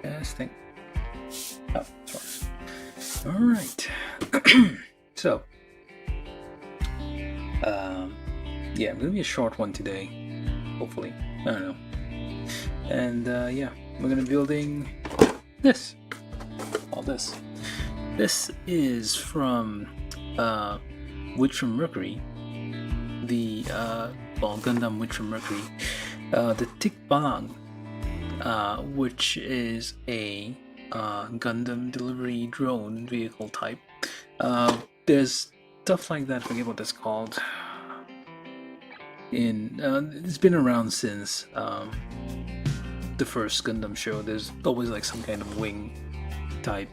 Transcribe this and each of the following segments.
Testing. Oh, sorry. All right. So, yeah, gonna be a short one today. Hopefully, I don't know. And yeah, we're gonna be building this. All this. This is from Mercury. The Gundam from Mercury. The Tickbalang, which is a Gundam delivery drone vehicle type. There's stuff like that. I forget what that's called. It's been around since the first Gundam show. There's always like some kind of wing type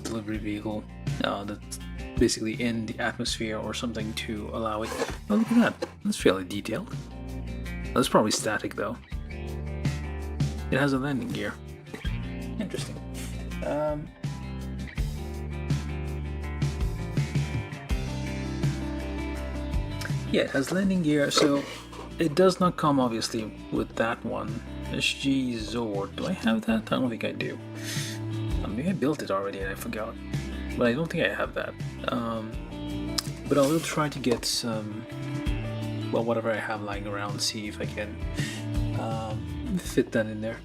delivery vehicle that's basically in the atmosphere or something to allow it. Oh, look at that! That's fairly detailed. That's probably static though. It has a landing gear. Interesting. Yeah, it has landing gear, so it does not come obviously with that one. SG Zord. Do I have that? I don't think I do. Maybe I built it already and I forgot. But I don't think I have that. But I will try to get some, well, whatever I have lying around, see if I can fit that in there.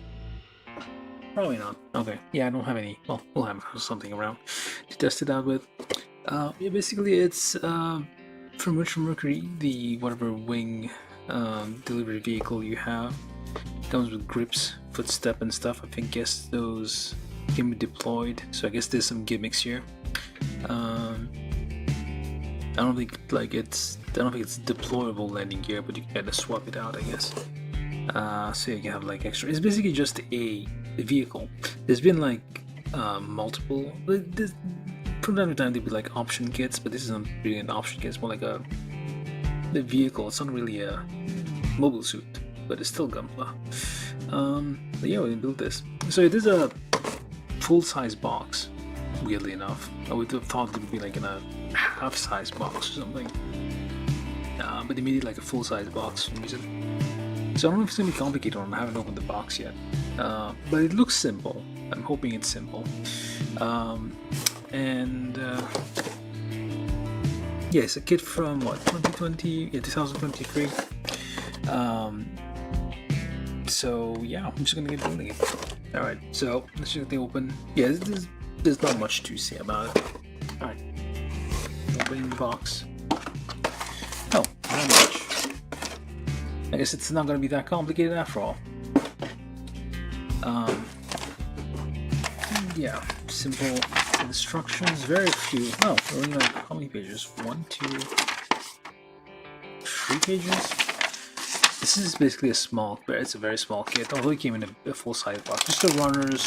Probably not. Okay. Yeah, I don't have any. Well, we'll have something around to test it out with. Yeah, basically it's from Mercury, the whatever wing delivery vehicle you have. It comes with grips, footstep and stuff. I think those can be deployed. So I guess there's some gimmicks here. I don't think it's deployable landing gear, but you can kind of swap it out, I guess. So you can have like extra. It's basically just a vehicle. There's been like multiple. From time to time there'd be like option kits, but this isn't really an option kit. It's more like the vehicle. It's not really a mobile suit, but it's still Gunpla. But yeah, we built this. So it is a full-size box. Weirdly enough, I would have thought it would be like in a half-size box or something. But they made it like a full-size box for some reason. So I don't know if it's gonna be complicated or not. I haven't opened the box yet. But it looks simple. I'm hoping it's simple. Yeah, it's a kit from what, 2020? Yeah, 2023. So yeah, I'm just gonna get building it. Alright, so let's just get the open. Yeah, there's not much to say about it. Alright, opening the box. Oh, not much. I guess it's not gonna be that complicated after all. Yeah, simple instructions, very few. Oh, we're only like how many pages? 1, 2, 3 pages. This is basically it's a very small kit, although it came in a full-size box. Just the runners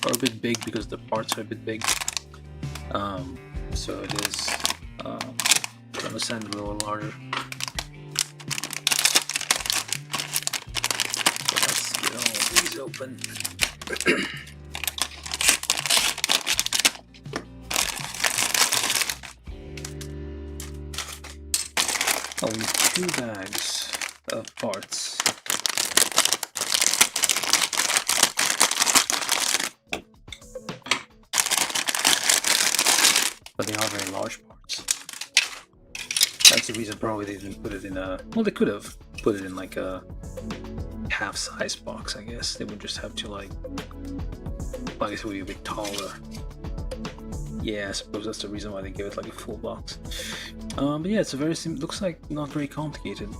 are a bit big because the parts are a bit big. So it is going to send a little larger. So let's get all these open. Only 2 bags of parts. But they are very large parts. That's the reason probably they didn't put it in a... Well, they could have put it in like a half-size box, I guess. They would just have to like... Well, I guess it would be a bit taller. Yeah, I suppose that's the reason why they gave it like a full box. But yeah, it's a very simple, looks like not very complicated.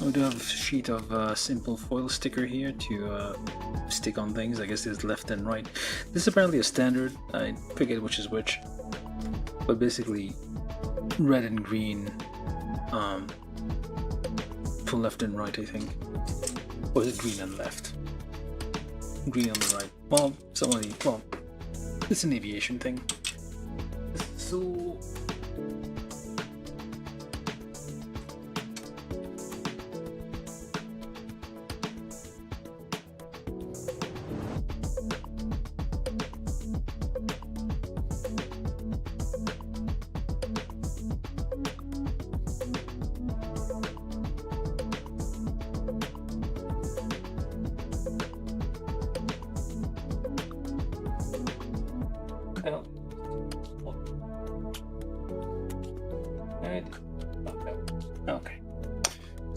We do have a sheet of simple foil sticker here to stick on things. I guess there's left and right. This is apparently a standard, I forget which is which. But basically, red and green for left and right, I think. Or is it green and left? Green on the right. Well, it's an aviation thing. So...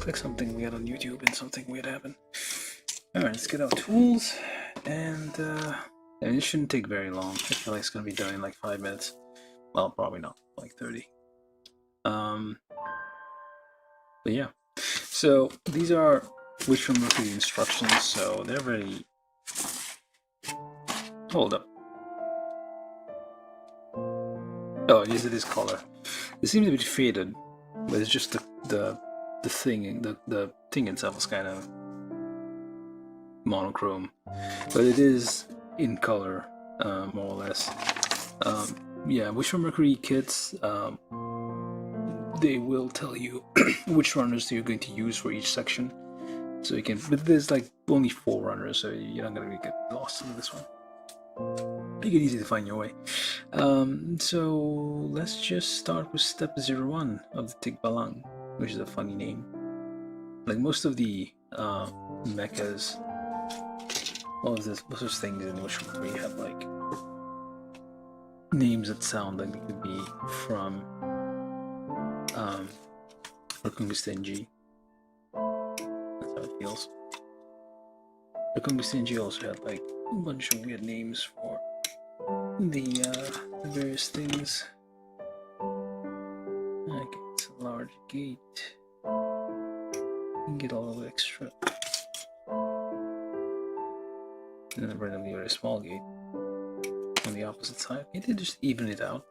like something weird on YouTube and something weird happened. Alright, let's get our tools, and it shouldn't take very long. I feel like it's gonna be done in like 5 minutes. Well, probably not, like 30. But yeah, so these are which from Mercury instructions, so they're very... Hold up. Oh, yes, it is color. It seems a bit faded, but it's just the thing, the thing itself is kind of monochrome, but it is in color, more or less. Yeah, which from Mercury kits, they will tell you which runners you're going to use for each section, so you can. But there's like only 4 runners, so you're not gonna really get lost in this one. Make it easy to find your way. So let's just start with step 01 of the Tickbalang, which is a funny name. Like most of the mechas, most of those things in which we have like names that sound like they could be from Rakungustenji. That's how it feels. Rakungustenji also had like a bunch of weird names for the various things. Okay, it's a large gate. You can get all the extra. And then randomly a very small gate on the opposite side. Maybe they just even it out.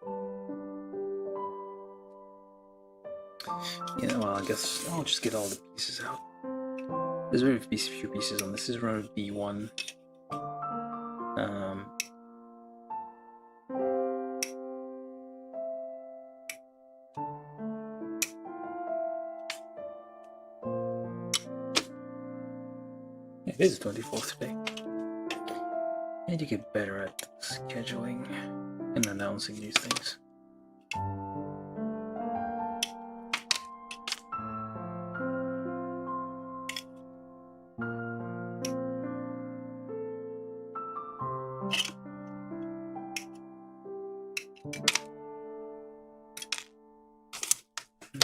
Yeah, well, I guess I'll just get all the pieces out. There's very few pieces on this. This is runner B1. It is the 24th today. And you get better at scheduling and announcing these things.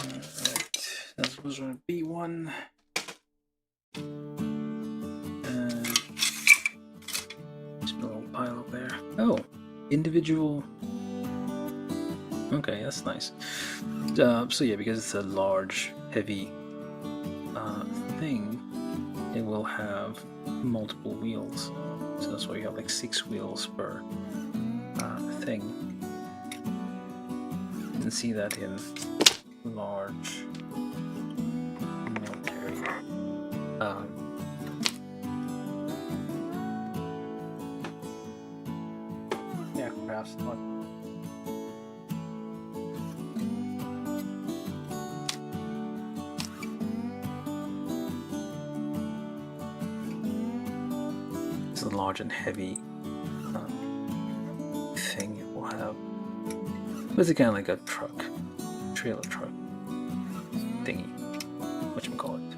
Alright, that was on B1. Pile up there. Oh, individual. Okay, that's nice. So yeah, because it's a large, heavy thing, it will have multiple wheels. So that's why you have like 6 wheels per thing. You can see that in large military. Aircrafts. It's a large and heavy thing it will have. It's kind of like a truck, trailer truck thingy, whatchamacallit.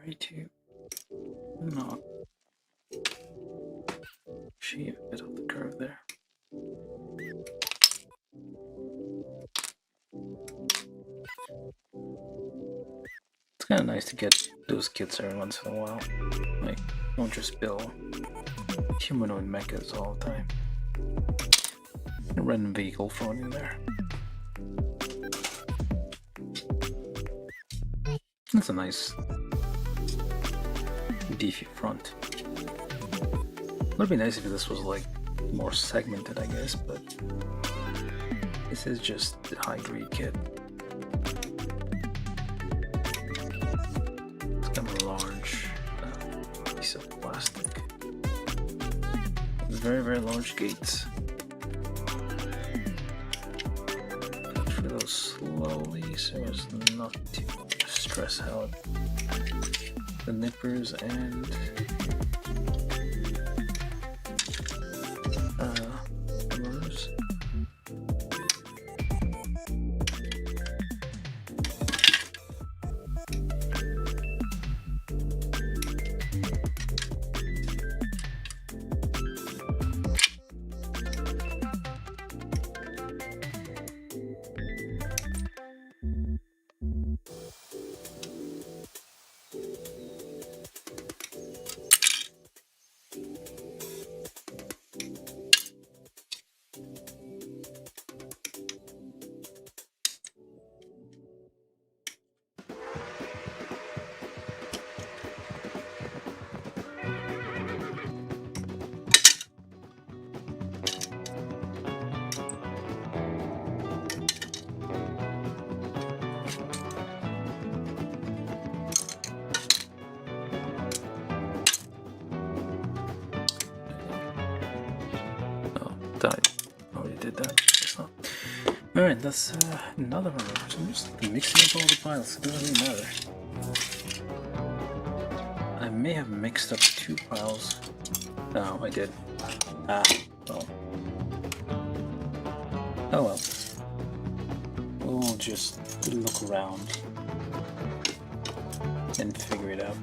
Try to not shave a bit of the curve there. kind of nice to get those kits every once in a while. Like, don't just build humanoid mechas all the time. A random vehicle thrown in there. That's a nice beefy front. Would be nice if this was like more segmented, I guess, but this is just the high grade kit. It's kind of a large piece of plastic. Very, very large gates. Cut through those slowly so as not to stress out the nippers and motors. Died. Already did that. Alright, that's another one. So I'm just mixing up all the piles. It doesn't really matter. I may have mixed up 2 piles. No, I did. Ah, well. Oh well. We'll just look around and figure it out.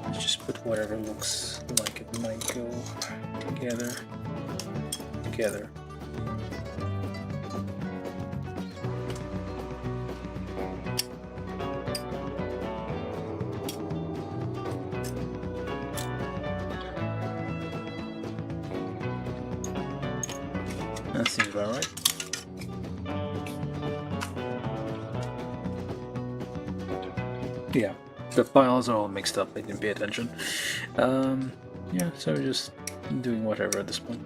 Let's just put whatever looks like it might go together. That seems about right. Yeah, the files are all mixed up. I didn't pay attention. Yeah, so we're just doing whatever at this point.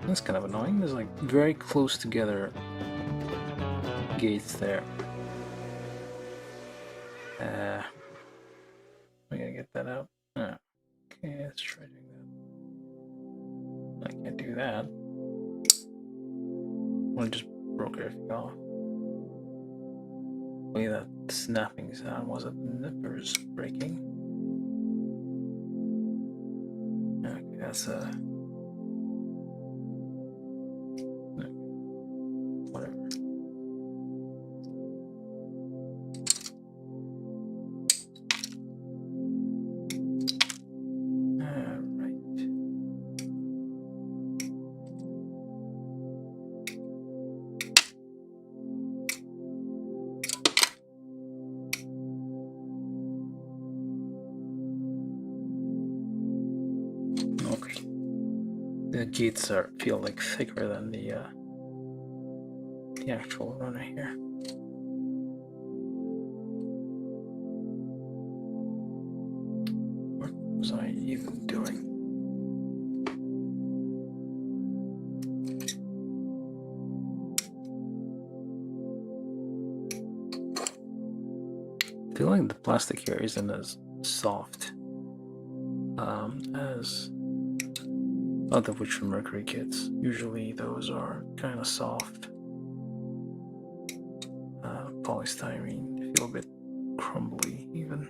That's kind of annoying. There's like very close together gates there. We gotta get that out. Okay, let's try doing that. I can't do that. Well, I just broke everything off. Wait, that snapping sound was it the nippers breaking? Okay, that's whatever. The gates feel like thicker than the actual runner here. What was I even doing? I feel like the plastic here isn't as soft as other Witcher Mercury kits. Usually those are kind of soft. Polystyrene, they feel a bit crumbly even.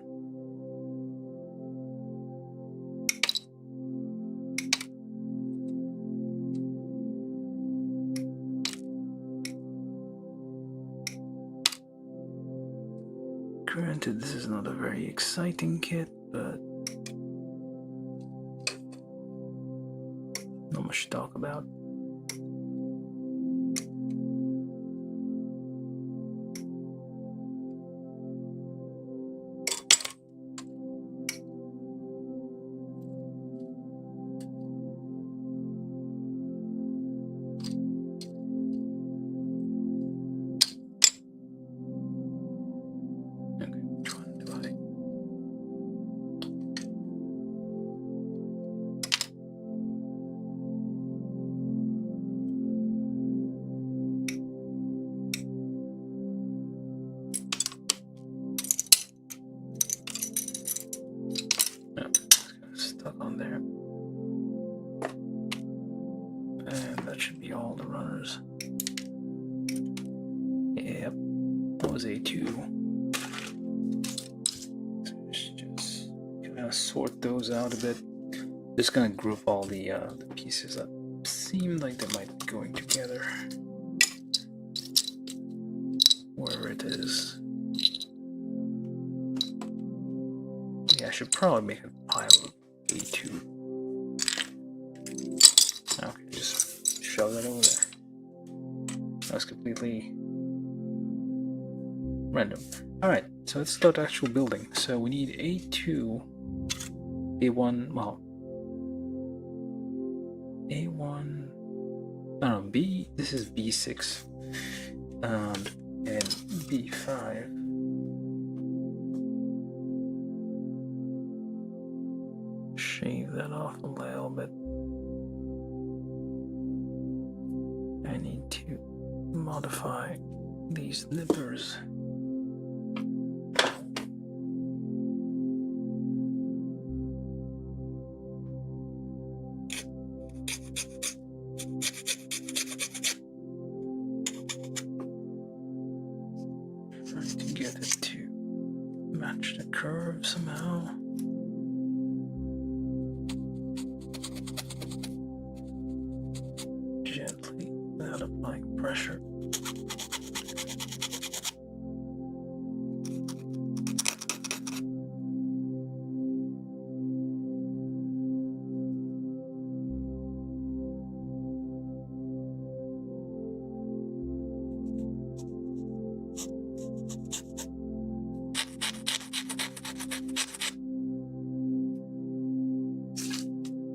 Granted, this is not a very exciting kit, but not much to talk about. Stuck on there. And that should be all the runners. Yep, that was A2. So let's just kind of sort those out a bit. Just gonna group all the pieces that seem like they might be going together. Wherever it is. Yeah, I should probably make a pile of A2. Okay, just shove that over there. That's completely random. Alright, so let's start actual building. So we need A2, A1, well, A1, I don't know, B, this is B6, and B5. Shave that off a little bit. I need to modify these nippers. Trying to get it to match the curve somehow. Gently, without applying pressure.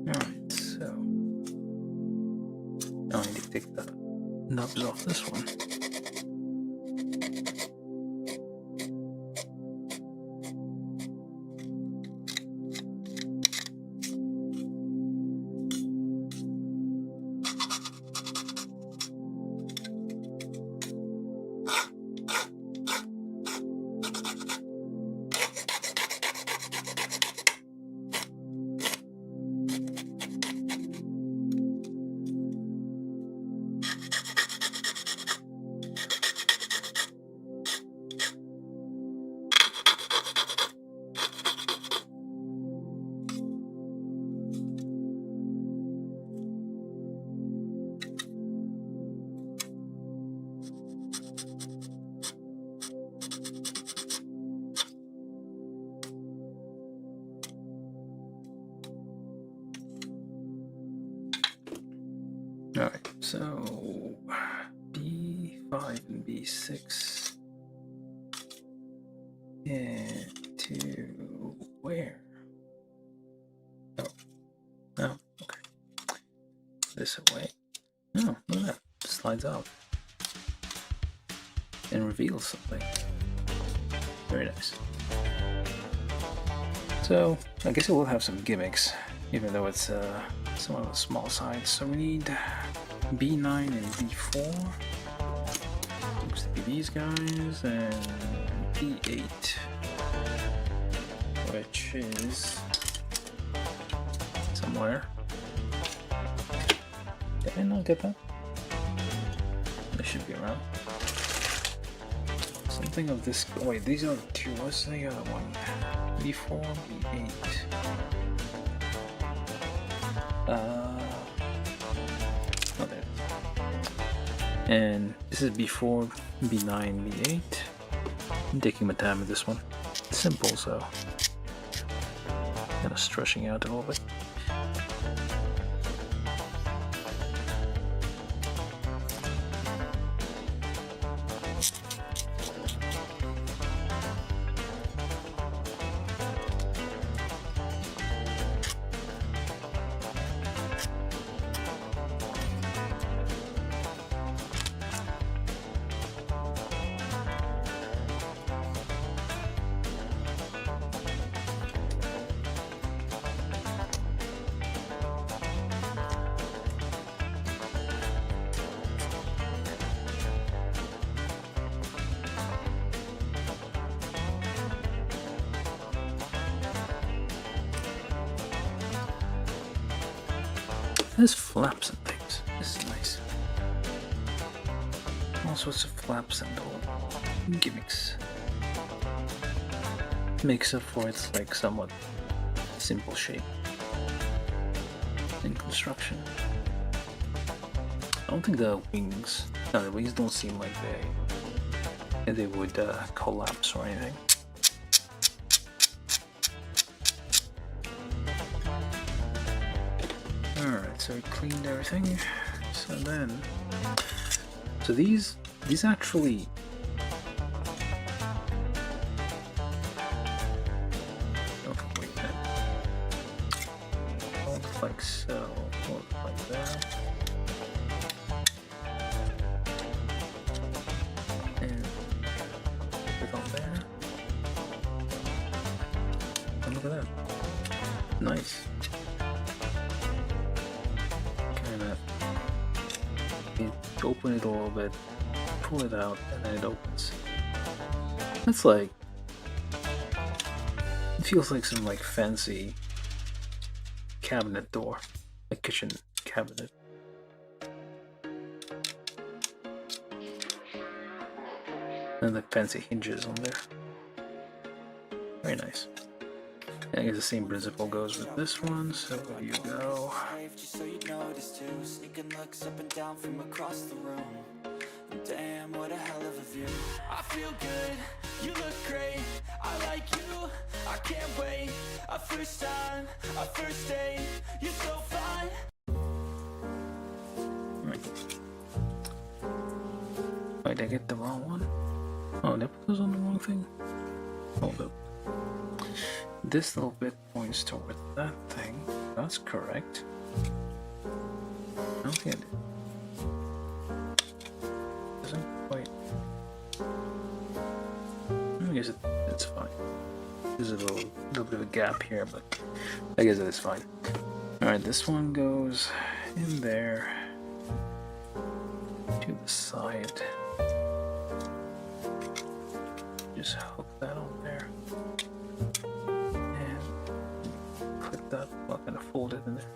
Alright, so now I need to take the nubs off this one. Alright, so B5 and B6 and to where? Oh, oh, okay. This away. Oh, look at that. It slides out and reveals something. Very nice. So I guess it will have some gimmicks, even though it's somewhat of a small size. So we need B9 and B4. Looks to be these guys, and B8. which is somewhere. Did I not get that? They should be around. Something of this. Oh, wait, these are the two. What's the other one? B4, B8. Oh, there it is. And this is B4, B9, B8. I'm taking my time with this one. It's simple, so kind of stretching out a little bit. There's flaps and things. This is nice. All sorts of flaps and all gimmicks. Makes up for its like somewhat simple shape in construction. I don't think the wings don't seem like they would collapse or anything. Alright, so we cleaned everything. So these actually wait a minute. Look like so, look like that. And put it on there. And look at that. Nice. Open it a little bit, pull it out, and then it opens. That's like, it feels like some like fancy cabinet door, a kitchen cabinet. And the fancy hinges on there. Very nice. I guess the same principle goes with this one, so there you go. So you notice too, sneaking looks up and down from across the room. Damn, what a hell of a view. I feel good, you look great, I like you, I can't wait. A first time, a first date, you're so fine. Wait, did I get the wrong one? Oh, did I put those on the wrong thing? Hold up. This little bit points toward that thing. That's correct. I don't think I did. Doesn't quite. I guess it's fine. There's a little bit of a gap here, but I guess it is fine. Alright, this one goes in there to the side. Just hook that on there. That kind of folded in there.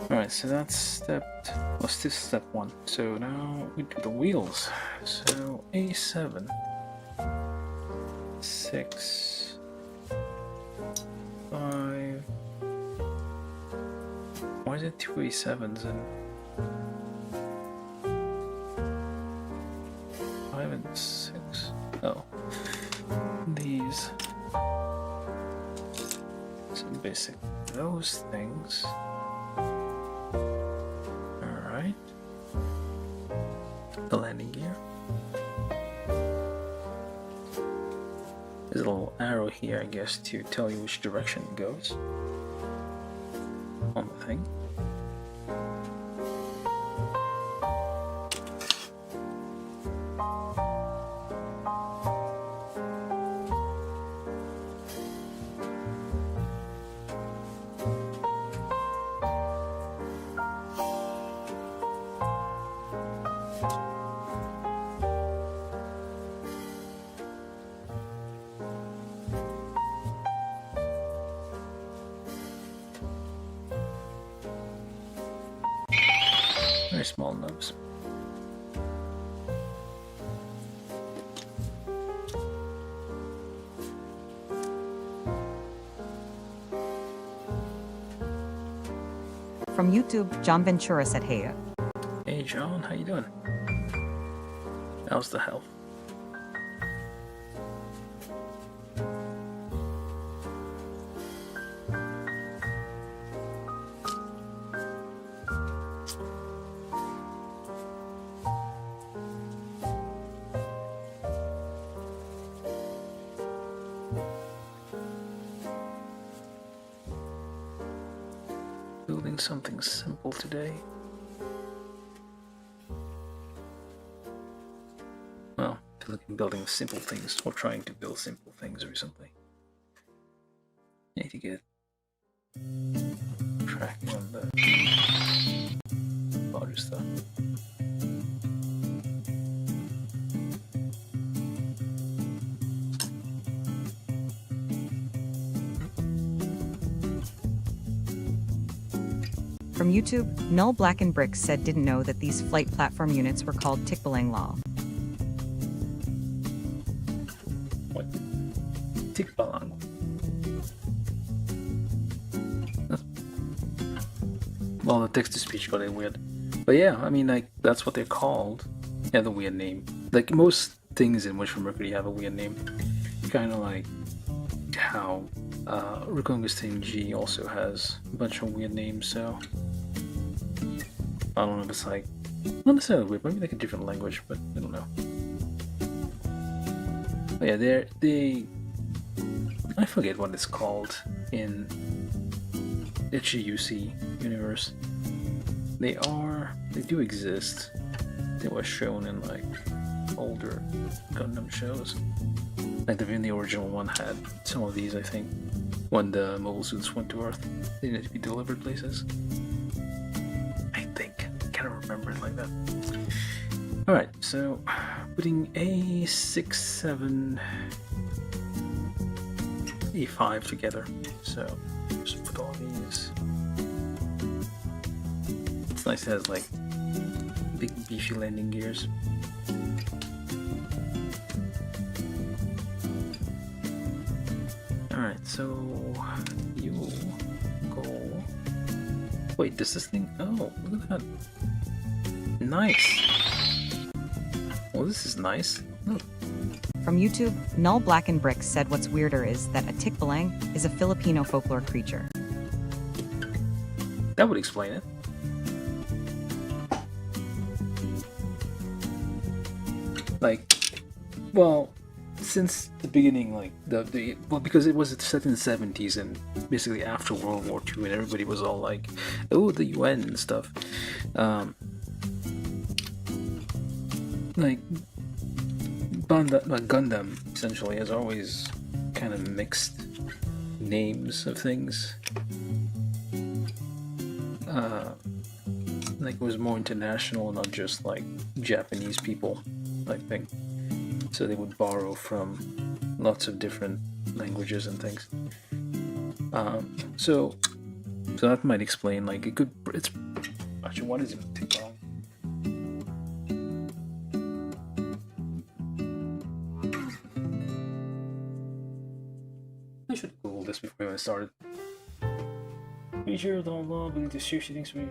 Alright, so that's step one. So now we do the wheels. So A7, 6, 5. Why is it two A7s and 5 and 6? Oh, these. So basically those things. Alright. The landing gear. There's a little arrow here, I guess, to tell you which direction it goes on the thing. small nubs. From YouTube, John Ventura said, "Hey." Hey John, how you doing? How's the health? Building something simple today. Well, I feel like I'm building simple things, or trying to build simple things recently. I need to get tracking on the larger stuff. From YouTube, Null Black and Bricks said didn't know that these flight platform units were called Tickbalang law. What? Tickbalang. Well, the text-to-speech got it weird. But yeah, I mean, like, that's what they're called. Yeah, the weird name. Like, most things in Wish for Mercury have a weird name. Kind of like how Reconquisting G also has a bunch of weird names, so... I don't know if it's like... Not necessarily weird, maybe like a different language, but I don't know. But yeah, they... I forget what it's called in the HUC universe. They do exist. They were shown in like older Gundam shows. Like even the original one had some of these, I think, when the mobile suits went to Earth. They needed to be delivered places. I think. I can't remember it like that. Alright, so putting A6, 7, A5 together. So just put all these. It's nice it has like big beefy landing gears. Alright, so you go. Wait, does this thing? Oh, look at that. Nice. Well, this is nice. Look. From YouTube, Null Black and Bricks said what's weirder is that a Tickbalang is a Filipino folklore creature. That would explain it. Like, well, since the beginning, like well, because it was set in the 70s and basically after World War II, and everybody was all like, "Oh, the UN and stuff." Like Gundam essentially has always kind of mixed names of things. Like it was more international, not just like Japanese people type thing. So they would borrow from lots of different languages and things. So that might explain, like, it could. It's actually, what is it? Tickbalang. I should Google this before we even started. Creature, blah blah. Ability to seriously things we.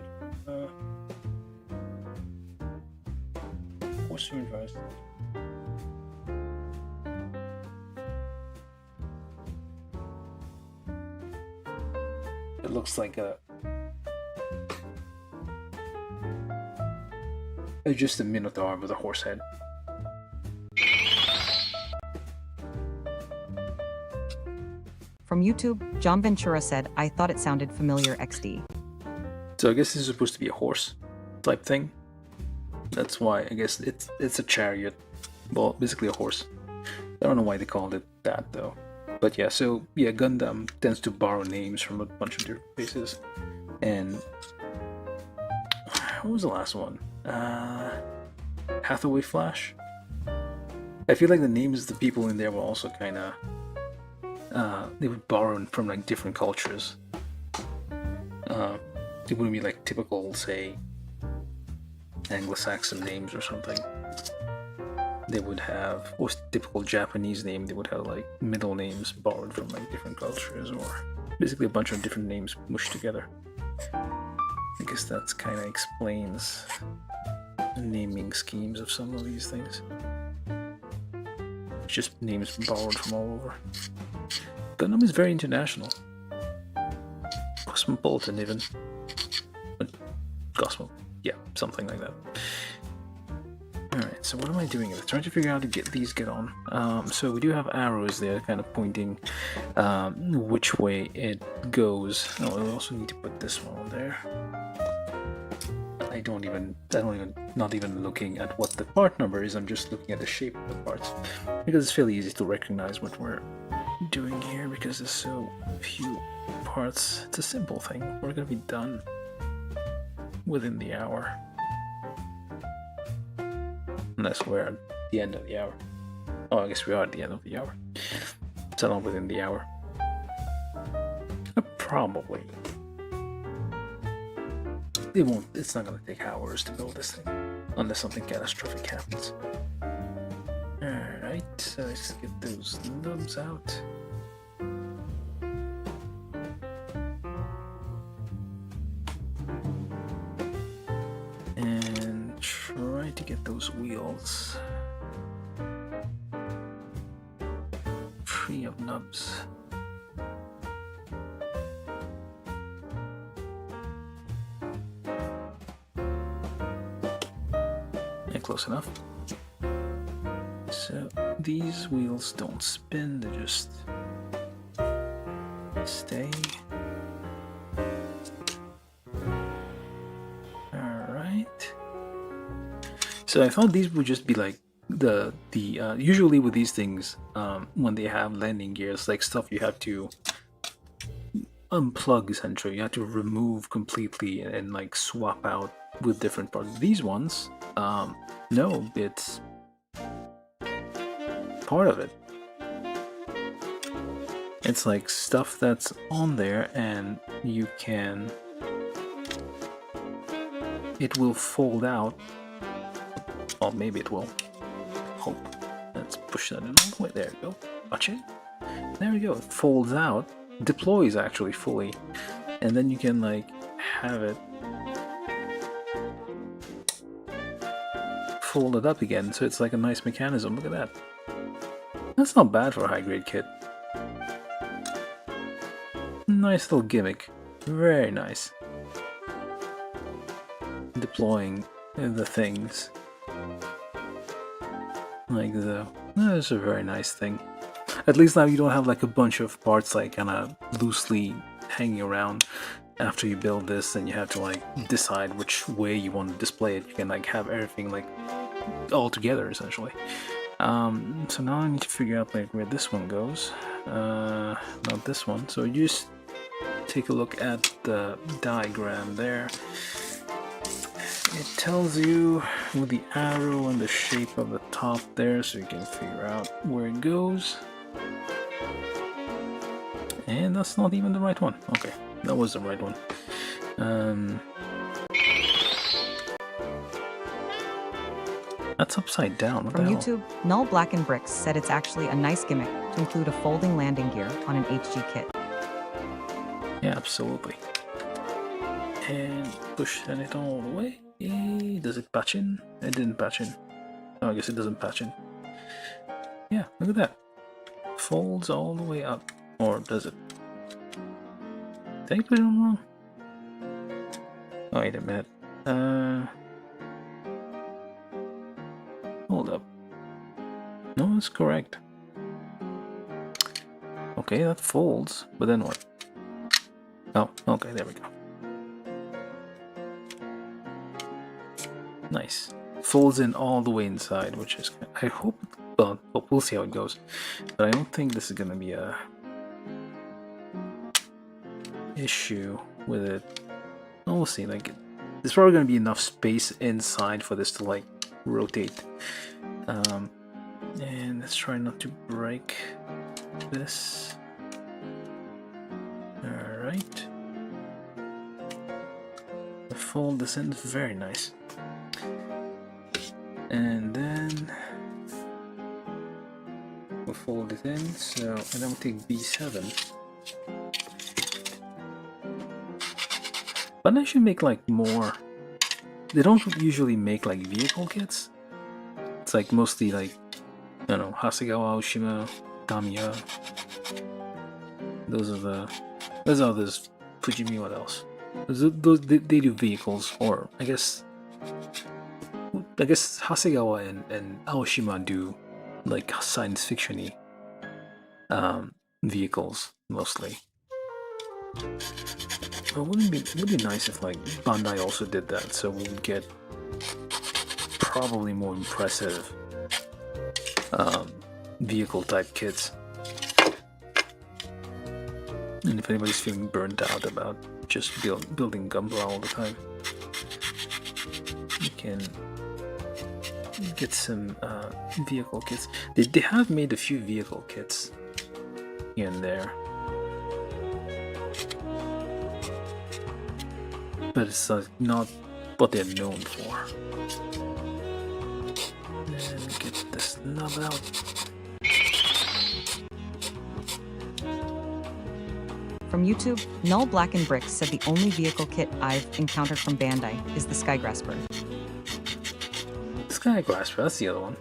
What's your advice? It looks like just a minotaur with a horse head. From YouTube, John Ventura said, "I thought it sounded familiar XD." So I guess this is supposed to be a horse type thing. That's why I guess it's a chariot. Well, basically a horse. I don't know why they called it that though. But yeah, so yeah, Gundam tends to borrow names from a bunch of different places. And what was the last one? Hathaway Flash. I feel like the names of the people in there were also kind of they would borrow from like different cultures. It wouldn't be like typical, say, Anglo-Saxon names or something. They would have, or typical Japanese name, they would have like middle names borrowed from like different cultures, or basically a bunch of different names mushed together. I guess that's kind of explains the naming schemes of some of these things. It's just names borrowed from all over. Gundam is very international. Cosmopolitan even. Cosmo. Yeah, something like that. Alright, so what am I doing? I'm trying to figure out how to get on. So we do have arrows there kind of pointing which way it goes. Oh, we also need to put this one on there. Not even looking at what the part number is, I'm just looking at the shape of the parts. Because it's fairly easy to recognize what we're doing here because there's so few parts. It's a simple thing. We're gonna be done within the hour. Unless we're at the end of the hour. Oh, I guess we are at the end of the hour. So not within the hour. Probably. It's not gonna take hours to build this thing. Unless something catastrophic happens. Alright, so let's get those nubs out. And try to get those wheels free of nubs. Close enough. So these wheels don't spin, they just stay. Alright. So I thought these would just be like the usually with these things, when they have landing gears, like stuff you have to unplug essentially, you have to remove completely and like swap out with different parts. These ones, no, it's part of it. It's like stuff that's on there and you can... It will fold out. Or maybe it will. Hope. Let's push that in all the way. There we go. Watch it. There we go. It folds out. Deploys actually fully. And then you can like have it fold it up again, so it's like a nice mechanism. Look at that. That's not bad for a high-grade kit. Nice little gimmick. Very nice. Deploying the things. Like the... That's a very nice thing. At least now you don't have like a bunch of parts like kind of loosely hanging around. After you build this, and you have to like decide which way you want to display it. You can like have everything like all together essentially. So now I need to figure out like where this one goes. Not this one. So you just take a look at the diagram there. It tells you with the arrow and the shape of the top there, so you can figure out where it goes. And that's not even the right one. Okay. That was the right one. That's upside down. What From the hell? YouTube, Null Black and Bricks said it's actually a nice gimmick to include a folding landing gear on an HG kit. Yeah, absolutely. And push it all the way. Yay. Does it patch in? It didn't patch in. Oh, I guess it doesn't patch in. Yeah, look at that. Folds all the way up. Or does it? Did I put it on wrong? Oh, wait a minute. Hold up. No, that's correct. Okay, that folds, but then what? Oh, okay, there we go. Nice. Folds in all the way inside, which is... I hope... Well, we'll see how it goes. But I don't think this is gonna be a... issue with it. Oh, we'll see. Like, there's probably gonna be enough space inside for this to like rotate. And let's try not to break this. All right. Fold this in. Very nice. And then we'll fold it in, so, and then we'll take B7. But I should make like more. They don't usually make like vehicle kits. It's like mostly like, I don't know, Hasegawa, Oshima, Tamiya. Those are those Fujimi. What else? Those they do vehicles, or I guess Hasegawa and Aoshima do like science fiction-y vehicles mostly. But would be nice if like Bandai also did that, so we would get probably more impressive vehicle type kits. And if anybody's feeling burnt out about just building Gundam all the time, you can get some vehicle kits. They have made a few vehicle kits here and there, but it's not what they're known for. And get this nub out. From YouTube, Null Black and Bricks said the only vehicle kit I've encountered from Bandai is the Skygrasper. Skygrasper, that's the other one.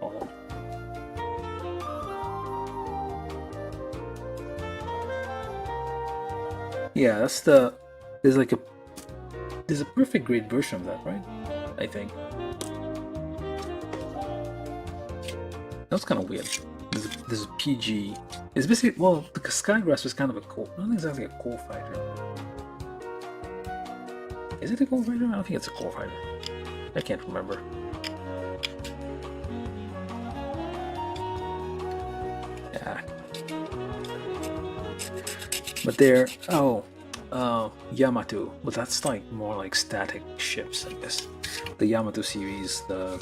Oh. Yeah, that's the. There's a perfect grade version of that, right? I think. That's kind of weird. There's a PG. It's basically, well, because Skygrasper is kind of a core, not exactly a core fighter. Is it a core fighter? I don't think it's a core fighter. I can't remember. Yeah. But they're Yamato. But that's like more like static ships, I guess. The Yamato series, the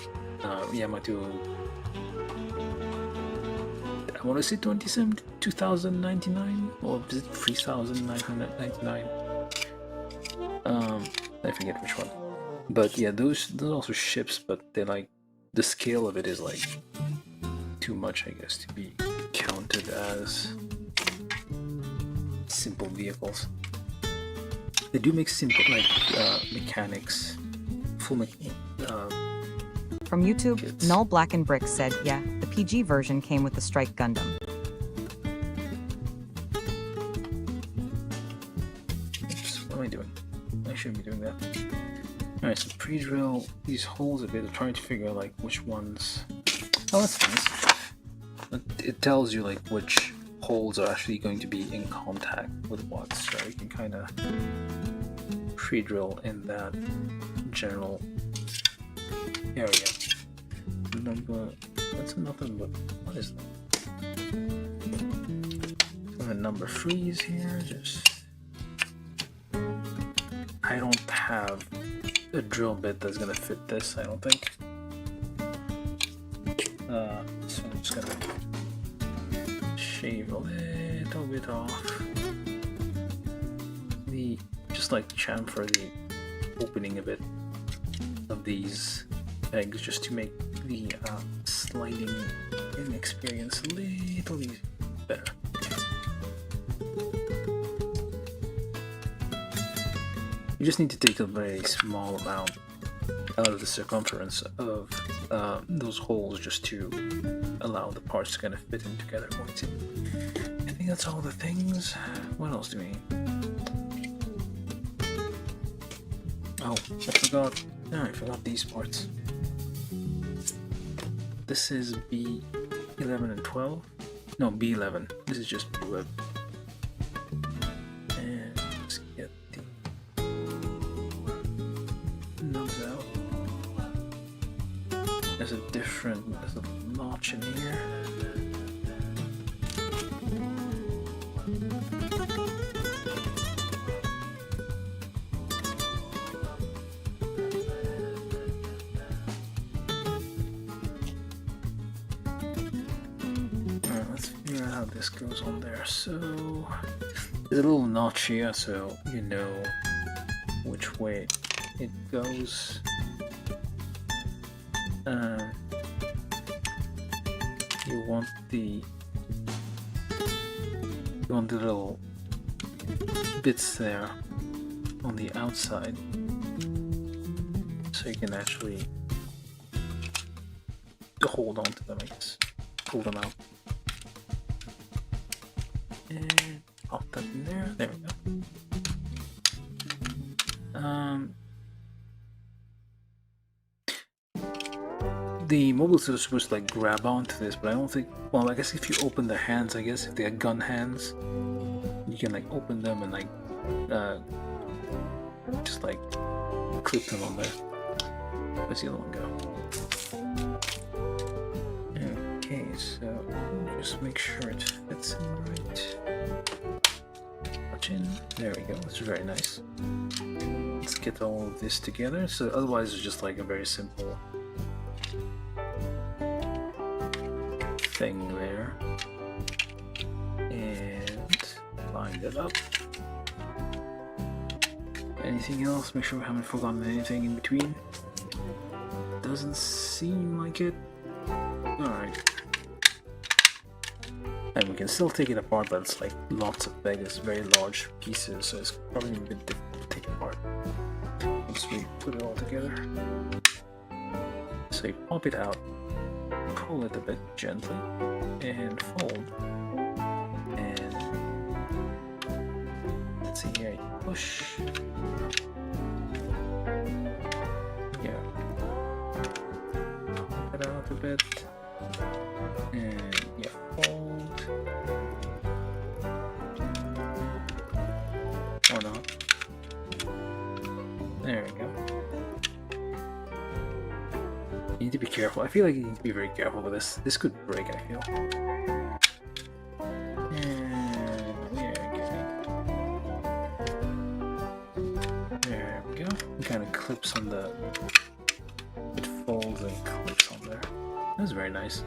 Yamato. I want to say 2099 or is it 3999? I forget which one. But yeah, those are also ships, but they're like the scale of it is like too much, I guess, to be counted as simple vehicles. They do make simple like mechanics, full From YouTube, kits. Null Black and Bricks said, yeah, the PG version came with the Strike Gundam. Oops, what am I doing? I shouldn't be doing that. Alright, so pre-drill these holes a bit. I'm trying to figure out like which ones. Oh, that's nice. It tells you like which holes are actually going to be in contact with what, so you can kind of pre-drill in that general area. Number, that's nothing but, what is that? So the number 3s here, just, I don't have a drill bit that's gonna fit this, I don't think. So I'm just gonna shave a little bit off the, just like chamfer the opening a bit of these pegs just to make the sliding in experience a little better. You just need to take a very small amount out of the circumference of those holes just to allow the parts to kind of fit in together more easily. I think that's all the things. What else do we need? Oh, I forgot these parts. This is B11 and 12. No, B11. This is just B11. And let's get the nubs out. There's a notch in here. This goes on there, so there's a little notch here, so you know which way it goes. You want the little bits there on the outside, so you can actually hold on to them, I guess. Pull them out. And pop that in there. There we go. The mobiles are supposed to like grab onto this, but I don't think. Well, I guess if you open the hands, I guess if they are gun hands, you can like open them and like just like clip them on there. Where's the other one go? Okay, so just make sure it fits in right. Watch in. There we go. That's very nice. Let's get all of this together. So otherwise, it's just like a very simple thing there, and line that up. Anything else? Make sure we haven't forgotten anything in between. Doesn't seem like it. Alright. And we can still take it apart, but it's like lots of Vegas, very large pieces, so it's probably a bit difficult to take apart once we put it all together. So you pop it out, pull it a bit gently, and fold. And let's see here, you push. Yeah. Pop it out a bit. And yeah, fold. Or not. There we go. You need to be careful. I feel like you need to be very careful with this. This could break, I feel. And there we go. It kind of clips on the... It folds and clips on there. That's very nice.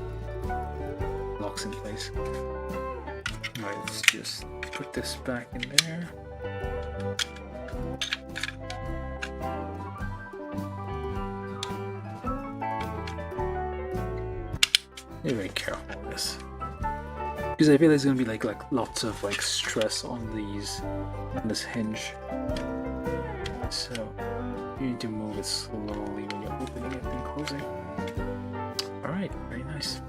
Locks in place. Alright, let's just put this back in there. Be very careful with this, because I feel there's gonna be like lots of like stress on this hinge. So you need to move it slowly when you're opening it and closing. All right, very nice.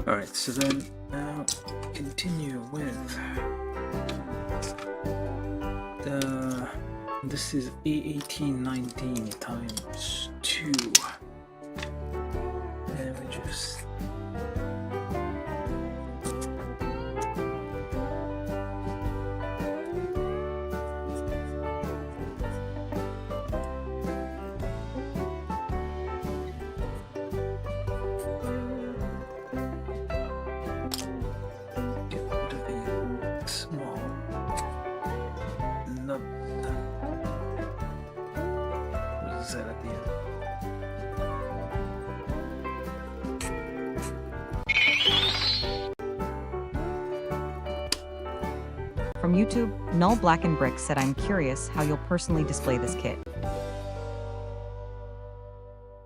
All right, so then now continue with this is A1819 times 2. And we just get rid of the small nut. What is that at the end? From YouTube, Null Black and Brick said, I'm curious how you'll personally display this kit.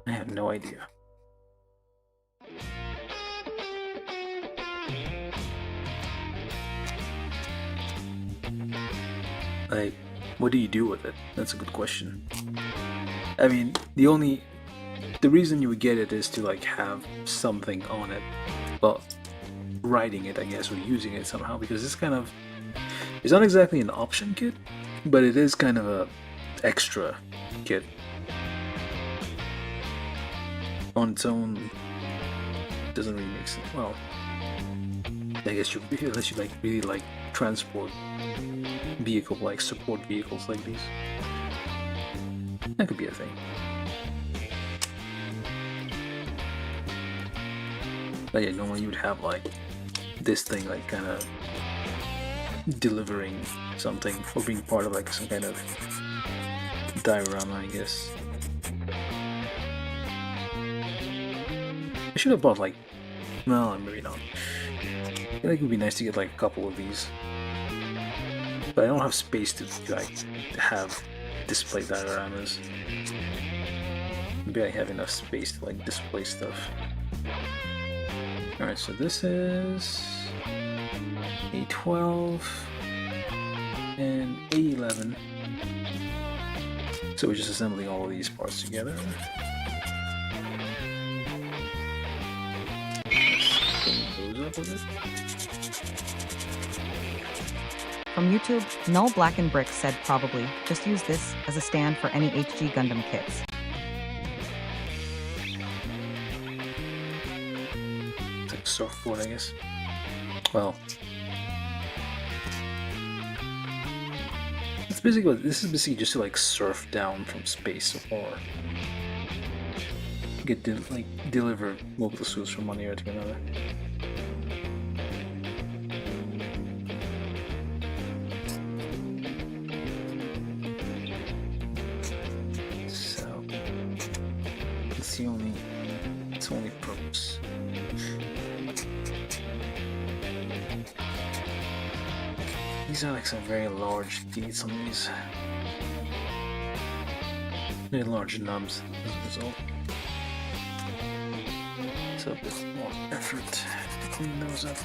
I have no idea. Like, what do you do with it? That's a good question. I mean, the reason you would get it is to like have something on it. Well, writing it, I guess, or using it somehow, because it's kind of, it's not exactly an option kit, but it is kind of a extra kit on its own. Doesn't really make sense. Well, I guess unless you like really like transport vehicle, like support vehicles like these, that could be a thing. But yeah, normally you would have like this thing like kind of delivering something or being part of like some kind of diorama, I guess. I should have bought like, well, maybe not. I feel like it would be nice to get like a couple of these. But I don't have space to like have display dioramas. Maybe I have enough space to like display stuff. Alright, so this is A12 and A11. So we're just assembling all of these parts together. Let's clean those up a bit. From YouTube, Null Black and Brick said probably just use this as a stand for any HG Gundam kits. It's like a surfboard, I guess. Well, it's basically, this is basically just to like surf down from space or get deliver mobile suits from one area to another. So it's only purpose. These are like some very large gates on these. Very large nubs as a result. So a bit more effort to clean those up.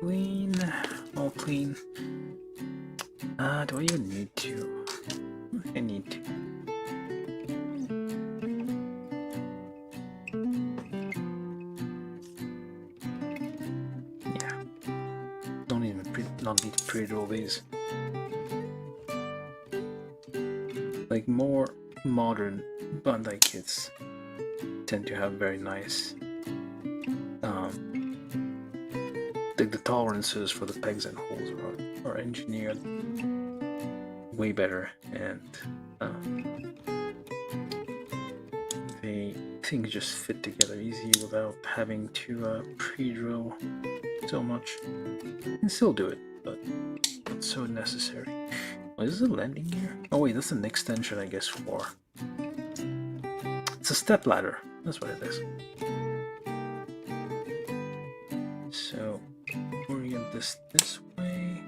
Clean, all clean. Do I even need to? I need to. Yeah. Don't need to pre-roll these. Like more modern Bandai kits tend to have very nice the tolerances for the pegs and holes are engineered way better, and things just fit together easy without having to pre-drill so much. You can still do it, but not so necessary. Oh, is this a landing gear? Oh wait, that's an extension, I guess, for... It's a step ladder. That's what it is. So orient this way,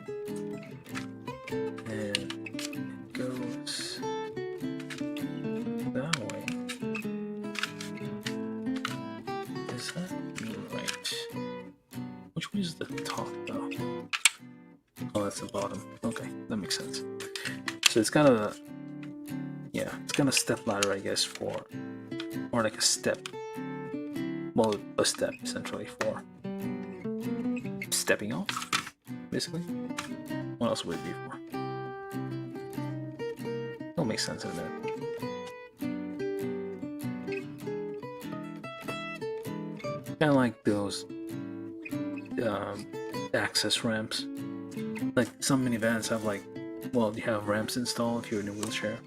and it goes that way. Is that right? Which way is the top though? Oh, that's the bottom. Okay, that makes sense. So it's kind of a, yeah, it's kind of step ladder, I guess, for, or like a step. Well, a step essentially for stepping off, basically. What else would it be for? It'll make sense in a minute. Kind of like those access ramps. Like some minivans have like, well, you have ramps installed if you're in a wheelchair.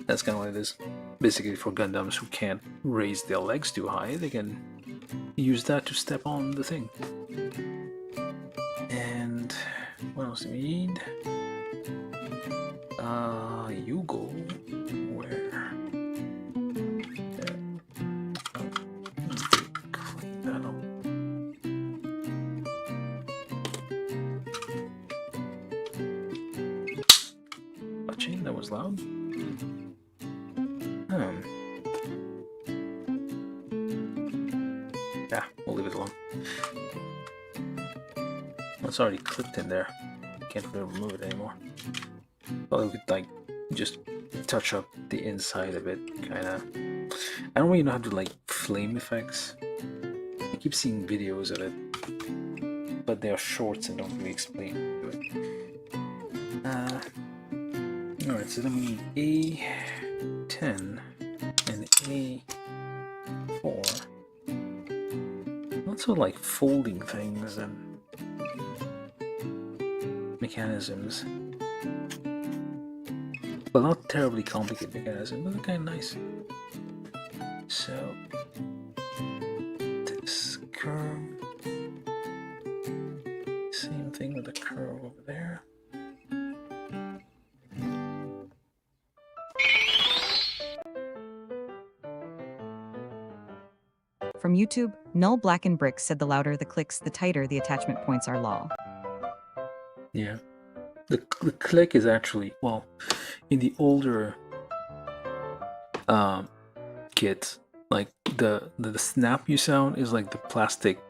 That's kind of what it is. Basically for Gundams who can't raise their legs too high, they can use that to step on the thing. And what else do we need? You go where? There. Oh, clean that up. A chain that was loud. Yeah, we'll leave it alone. It's already clipped in there. Can't really remove it anymore. But we could like just touch up the inside of it, kinda. I don't really know how to like flame effects. I keep seeing videos of it, but they are shorts and don't really explain it. Alright, so then we need A10 and A4. Lots of like folding things and mechanisms, but not terribly complicated mechanisms, but they're kind of nice. So curve. Same thing with the curve over there. From YouTube, Null Black and Brick said the louder the clicks, the tighter the attachment points are lol. Yeah. The click is actually, well, in the older kits, like the snap you sound is like the plastic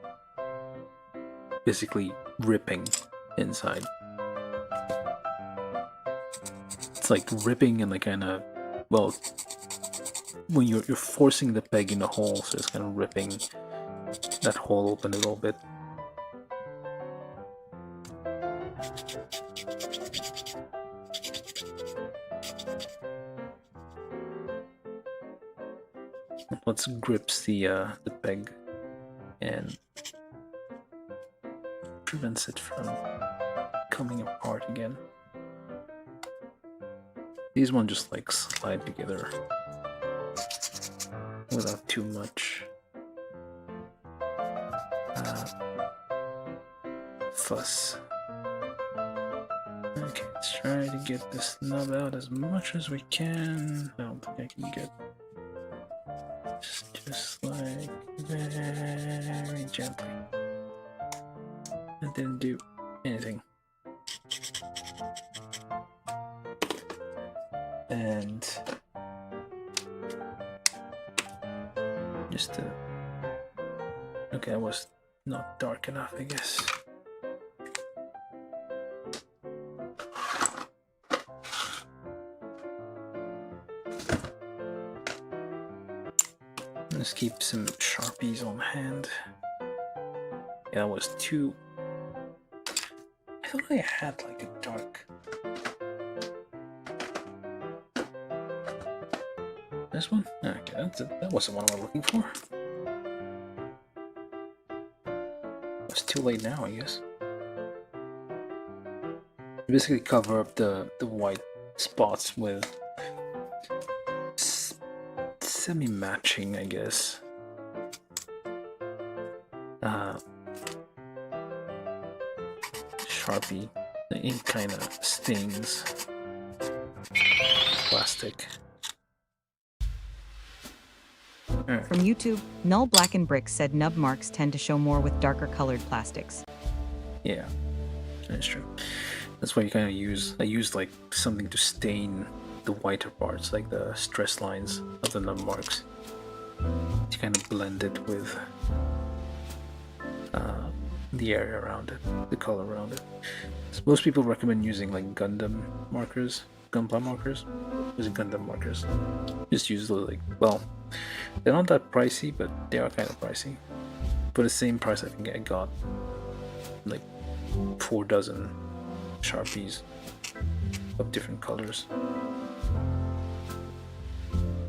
basically ripping inside. It's like ripping and like kind of, well, when you're forcing the peg in the hole, so it's kind of ripping that hole open a little bit. Let's grips the peg and prevents it from coming apart again. These ones just like slide together without too much fuss. Okay, let's try to get this nub out as much as we can. I don't think I can get just like very gently. That didn't do anything. And just okay, that was not dark enough, I guess. Let's keep some Sharpies on hand. Yeah, that was too... I thought I had like a dark... This one? Okay, that wasn't what I was looking for. It's too late now, I guess. Basically cover up the white spots with semi-matching, I guess. Sharpie. The ink kind of stings plastic. From YouTube, Null Black and Brick said nub marks tend to show more with darker colored plastics. Yeah, that's true. That's why you kind of use, I used like something to stain the whiter parts, like the stress lines of the nub marks, to kind of blend it with the area around it, the color around it. So most people recommend using like Gundam markers, Gunpla markers. Using Gundam markers. Just use those, like, well, they're not that pricey, but they are kind of pricey. For the same price, I think I got like 4 dozen Sharpies of different colors.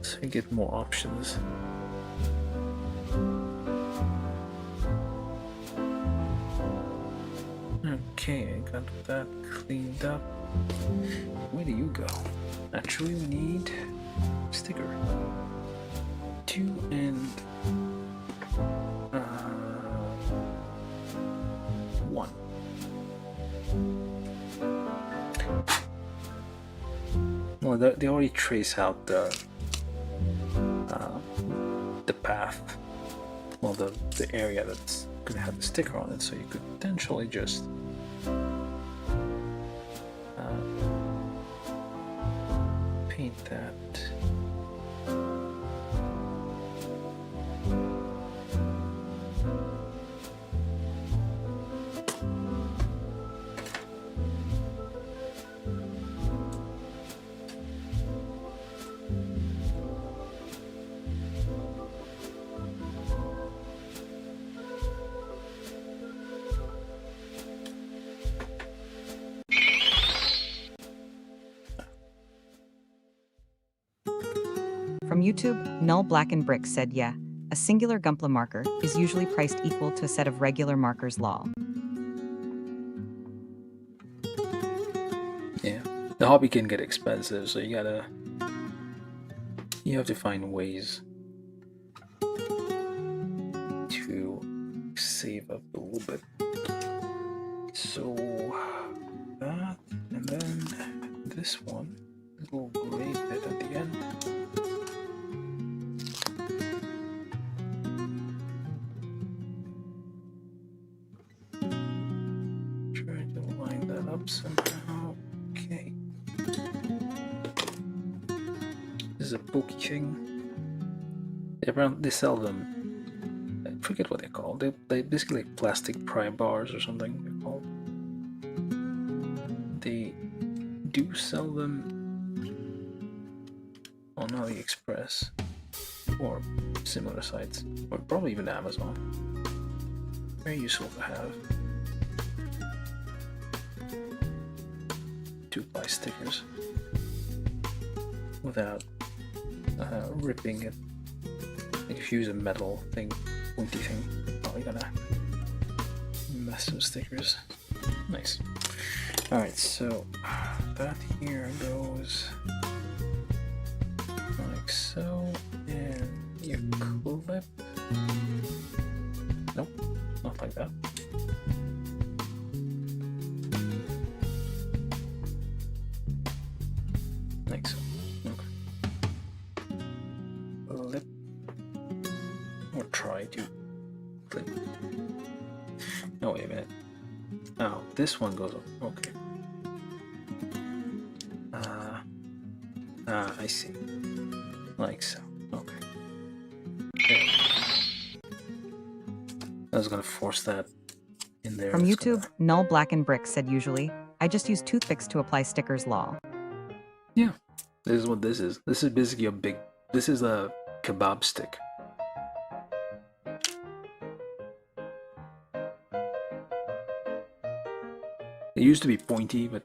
So you get more options. Okay, I got that cleaned up. Where do you go? Actually, we need sticker. 2 and 1. Well, they already trace out the path. Well, the area that's gonna have the sticker on it, so you could potentially just paint that. From YouTube, Null Black and Brick said yeah, a singular Gunpla marker is usually priced equal to a set of regular markers lol. Yeah, the hobby can get expensive, so you have to find ways to save up a little bit. So that, and then this one, little gray bit at the end. Try to line that up somehow. Okay. This is a bulky thing. They sell them. I forget what they're called. They basically like plastic pry bars or something. They're called. They do sell them on AliExpress or similar sites, or probably even Amazon. Very useful to have. To apply stickers without ripping it. If you use a metal thing, pointy thing, probably gonna mess some stickers. Nice. Alright, so that here goes like so, and you clip. Nope, not like that. Like so. Okay. Clip. Or try to clip. No, wait a minute. Oh, this one goes up. Okay. I see. Like so. Okay. There. I was gonna force that in there. From YouTube, Null Black and Brick said usually, I just use toothpicks to apply stickers lol. Yeah. This is what this is. This is basically this is a kebab stick. It used to be pointy, but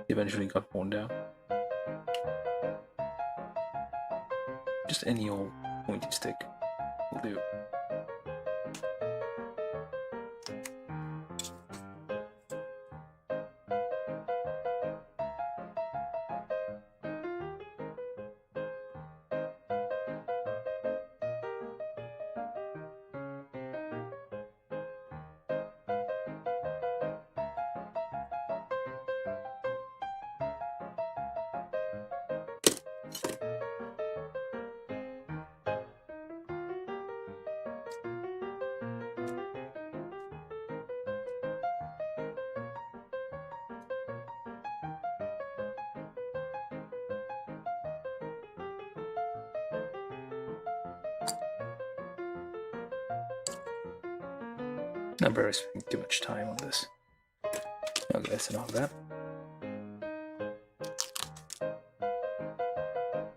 eventually got worn down. Just any old pointy stick will do. Not very spending too much time on this. Okay, that's enough of that.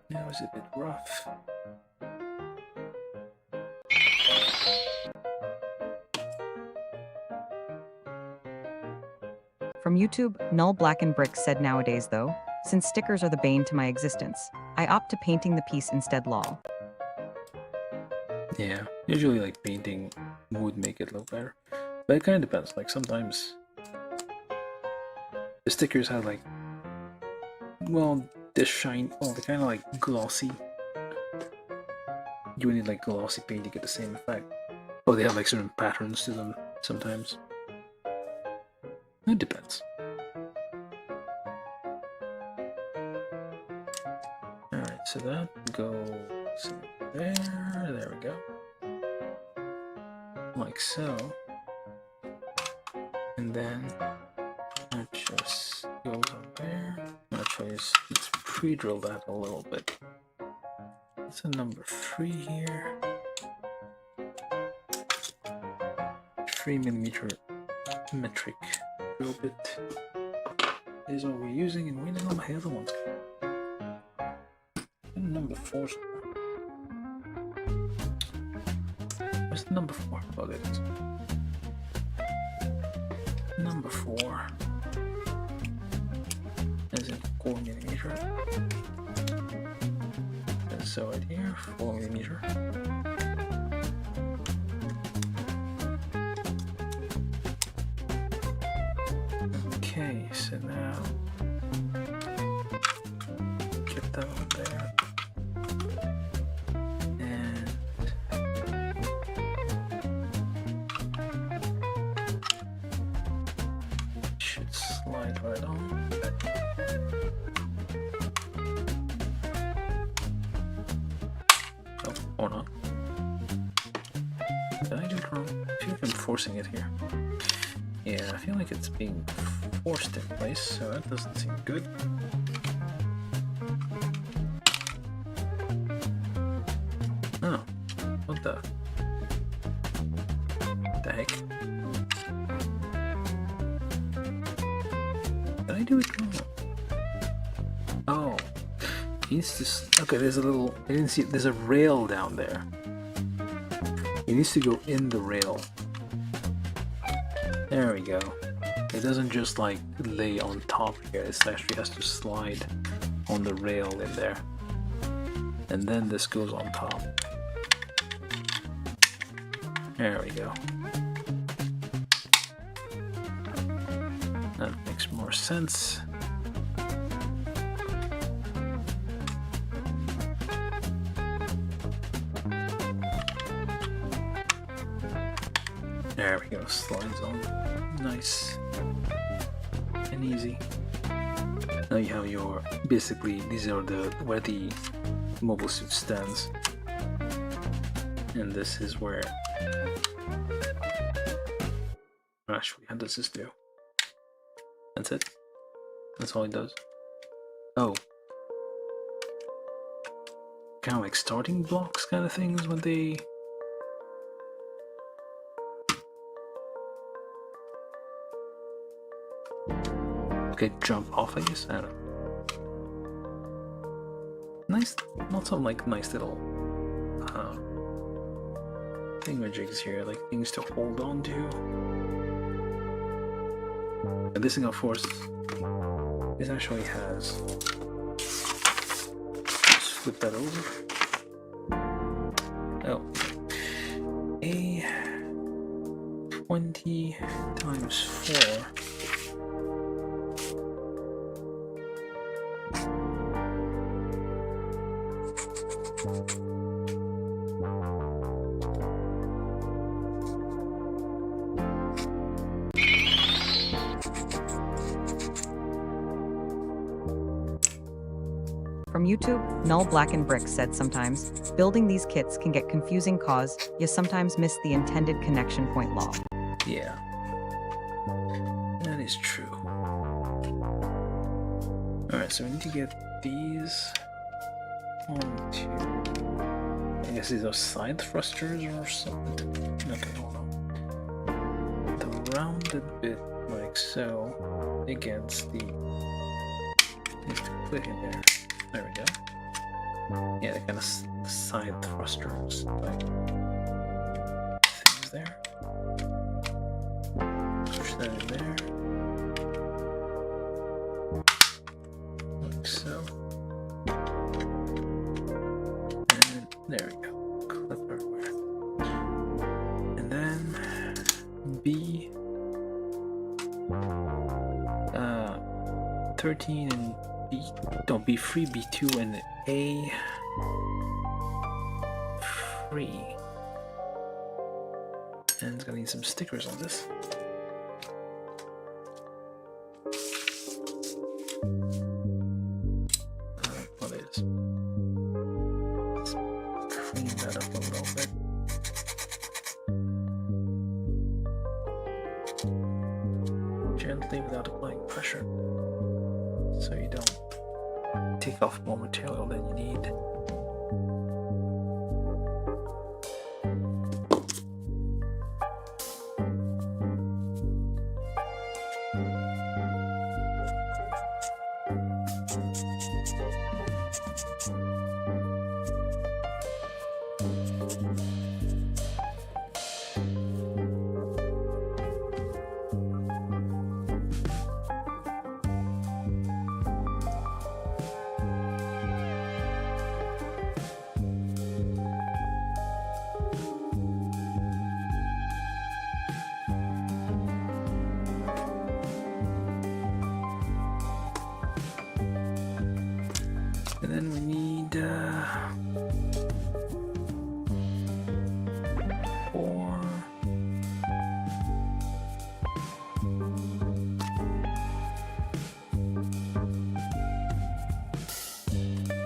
That was a bit rough. From YouTube, Null Black and Brick said nowadays though, since stickers are the bane to my existence, I opt to painting the piece instead lol. Yeah, usually like painting would make it look better. But it kind of depends, like sometimes the stickers have like, well, the shine, well, they're kind of like glossy. You need like glossy paint to get the same effect. Oh, they have like certain patterns to them sometimes. It depends. Alright, so that goes there, there we go. Like so. And then that just goes on there. Actually, let's pre-drill that a little bit. It's a number 3 here. 3mm metric drill bit is what we're using, and where did all my other ones go? And number 4. Where's the number 4? Oh, there it is. Number 4 is in 4mm. And so right here, 4mm. Okay, so now get that one there. And Or not. Did I do it wrong? I feel like I'm forcing it here. Yeah, I feel like it's being forced in place, so that doesn't seem good. Oh, what the heck? Did I do it wrong? Oh, he needs to. Okay, there's a little. I didn't see. There's a rail down there. He needs to go in the rail. There we go. It doesn't just like lay on top here. It actually has to slide on the rail in there, and then this goes on top. There we go. That makes more sense. There we go, slides on. Nice and easy. Now you have your, basically these are where the mobile suit stands, and this is where. Actually, how does this do? That's it. That's all it does. Oh, kind of like starting blocks kind of things when they. Okay, jump off, I guess. I don't know. Nice, not some like nice little thingamajigs here, like things to hold on to. And this thing, of course, this actually has. Just flip that over. Oh, a 20 times 4. From YouTube, Null Black and Brick said sometimes, building these kits can get confusing cause you sometimes miss the intended connection point law. Yeah, that is true. Alright, so we need to get these onto. I guess these are side thrusters or something. Okay, hold on. The rounded bit, like so, against the. Need to click in there. There we go. Yeah, the kind of side thrusters, like things there. Push that in there. Like so. And there we go. Clip everywhere. And then B 13 and B, don't B3, B2, and A3. And it's gonna need some stickers on this. What is? Let's clean that up a little bit. Gently without applying pressure, so you don't take off more material than you need. And then we need 4.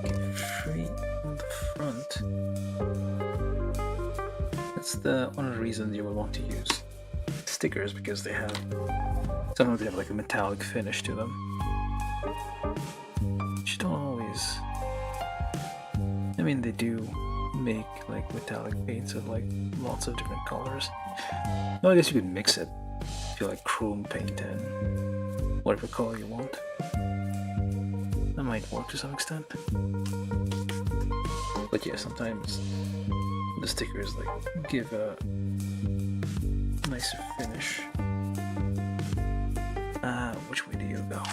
Okay, 3 on the front. that's one of the reasons you would want to use stickers, because they have sometimes they have like a metallic finish to them. Which don't always. I mean, they do make like metallic paints of like lots of different colors. No, I guess you could mix it if you like chrome paint and whatever color you want. That might work to some extent. But yeah, sometimes the stickers like give a nicer finish. Which way do you go?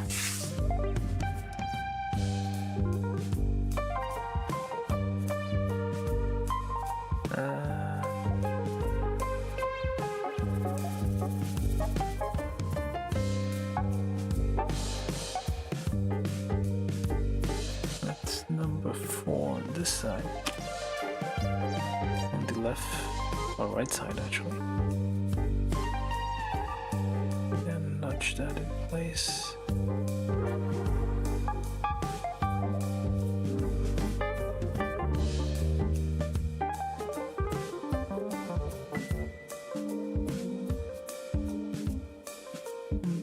That's number 4 on this side. On the left or right side, actually. And nudge that in place.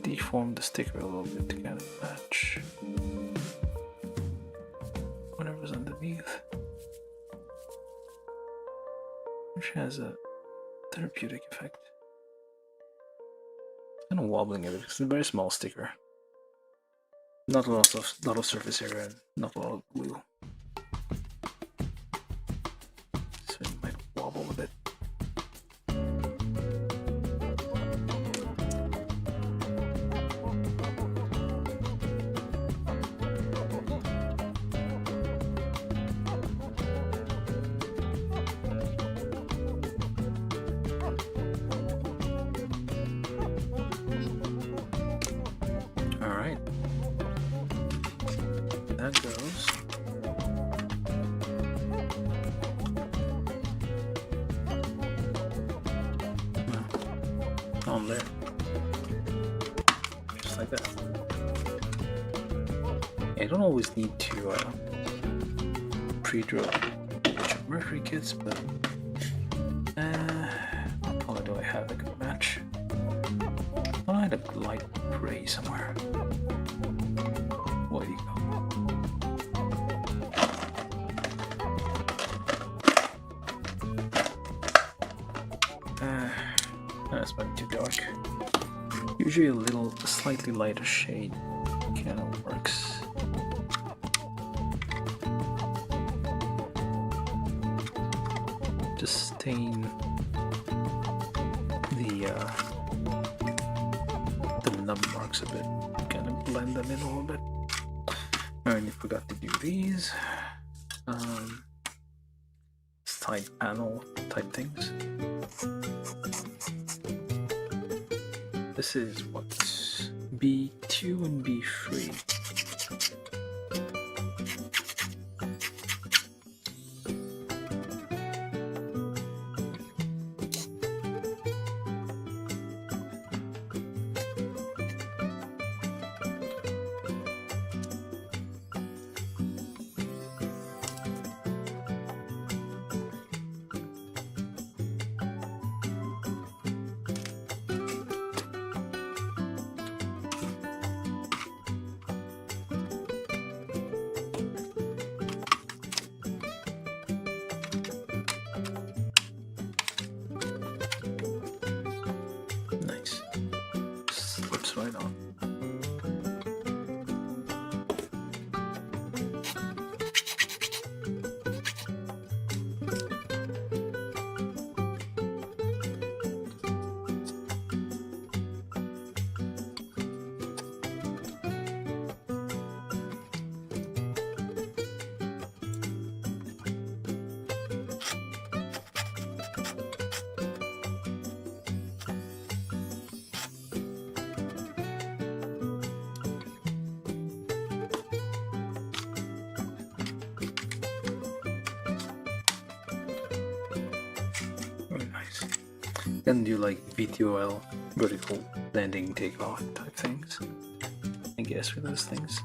Deform the sticker a little bit to kind of match whatever's underneath, which has a therapeutic effect. It's kind of wobbling a bit because it's a very small sticker. Not a lot of surface area and not a lot of glue, so it might wobble a bit. That goes. Well, on there. Just like that. Yeah, you don't always need to pre-draw Mercury kits, but what color do I have that could match? Oh, I had a light gray somewhere. Where do you go? That's probably too dark. Usually a slightly lighter shade kind of works. Just stain the nub marks a bit, kind of blend them in a little bit. Alright, I forgot to do these. Side panel type things. This is what's B2 and B3. Right on. Can do like VTOL, vertical landing takeoff type things, I guess, with those things.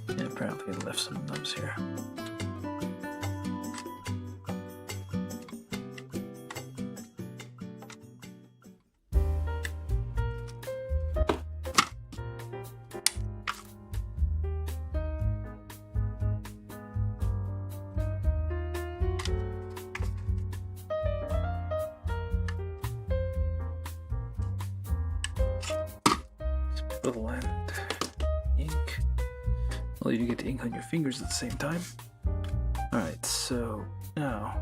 And apparently it left some nubs here. little end. Ink. Well, you get the ink on your fingers at the same time. Alright, so now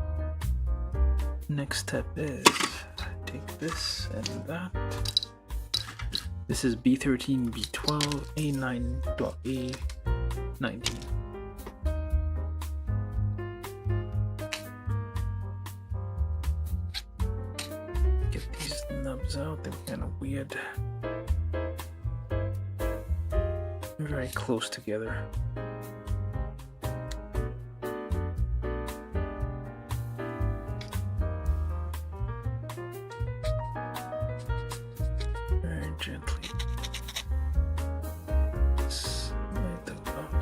next step is take this and that. This is B13, B12, A9, well, A19. Get these nubs out, they're kind of weird. They're very close together. Very gently. Slide them up.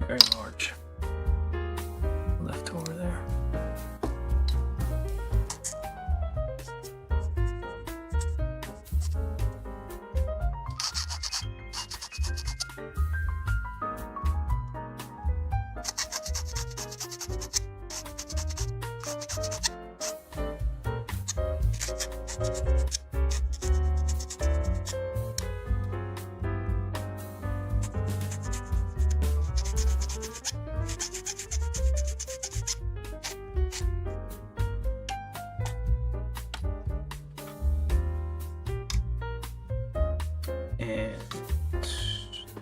Very large. Left over there. And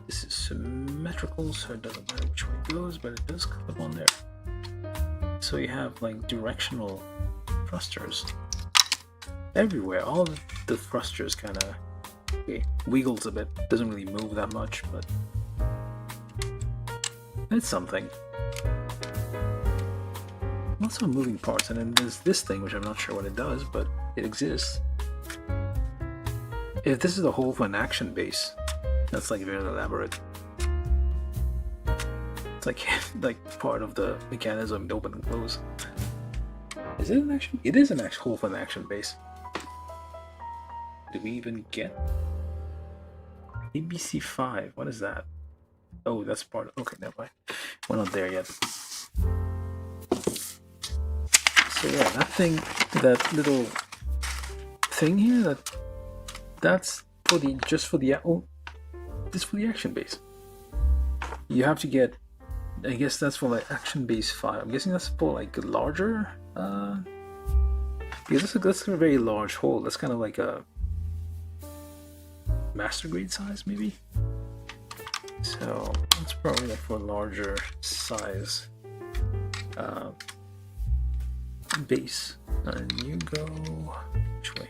this is symmetrical, so it doesn't matter which way it goes, but it does clip on there. So you have like directional thrusters everywhere. All of the thrusters kind of wiggles a bit. Doesn't really move that much, but it's something. Lots of moving parts, and then there's this thing which I'm not sure what it does, but it exists. If this is the whole of an action base, that's like very elaborate. It's like part of the mechanism to open and close. Is it an action? It is an whole of an action base. Do we even get ABC 5? What is that? Oh, that's part of, okay, never mind. We're not there yet. So yeah, that thing, that little thing here, that's for the this for the action base. You have to get, I guess that's for like action base 5. I'm guessing that's for like a larger because that's a very large hole. That's kind of like a master grade size maybe. So that's probably like for a larger size base. And you go which way?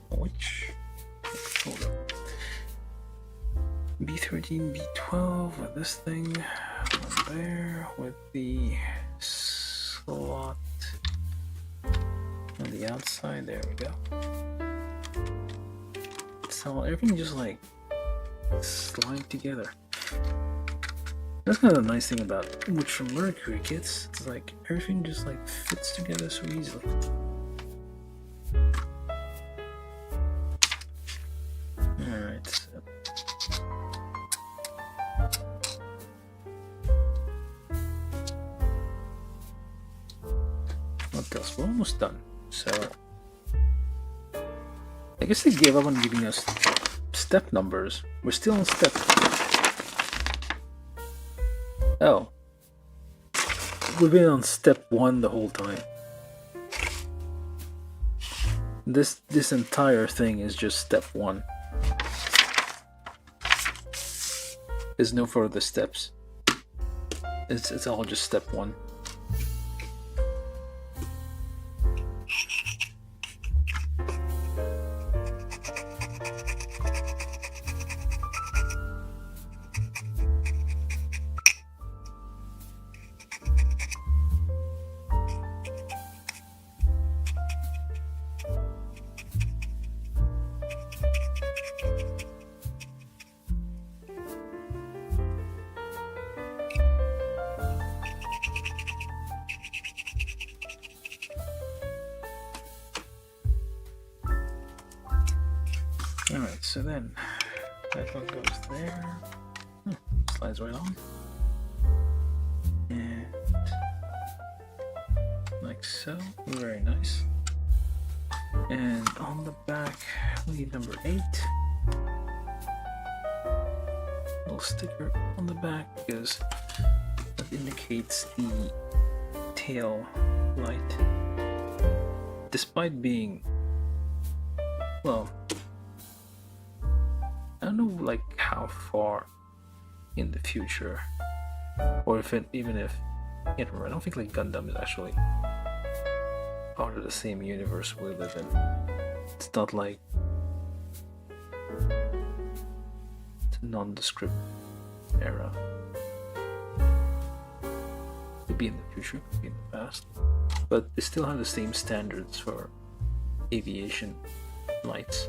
Which? Hold up. B13, B12 with this thing. One there with the slot on the outside. There we go. So everything just like slide together. That's kind of the nice thing about which from Mercury kits. It's like everything just like fits together so easily. Alright, so what else? We're almost done. So I guess they gave up on giving us step numbers. We're still on step. Oh. We've been on step 1 the whole time. This entire thing is just step 1. There's no further steps. It's all just step 1. Alright, so then that one goes there. Slides right on. And like so. Very nice. And on the back, we need number 8. Little sticker on the back because that indicates the tail light. Despite being, well, I don't know like how far in the future, or if it, even if, I can't remember. I don't think like Gundam is actually part of the same universe we live in. It's not like it's a nondescript era. Could be in the future, could be in the past, but they still have the same standards for aviation lights.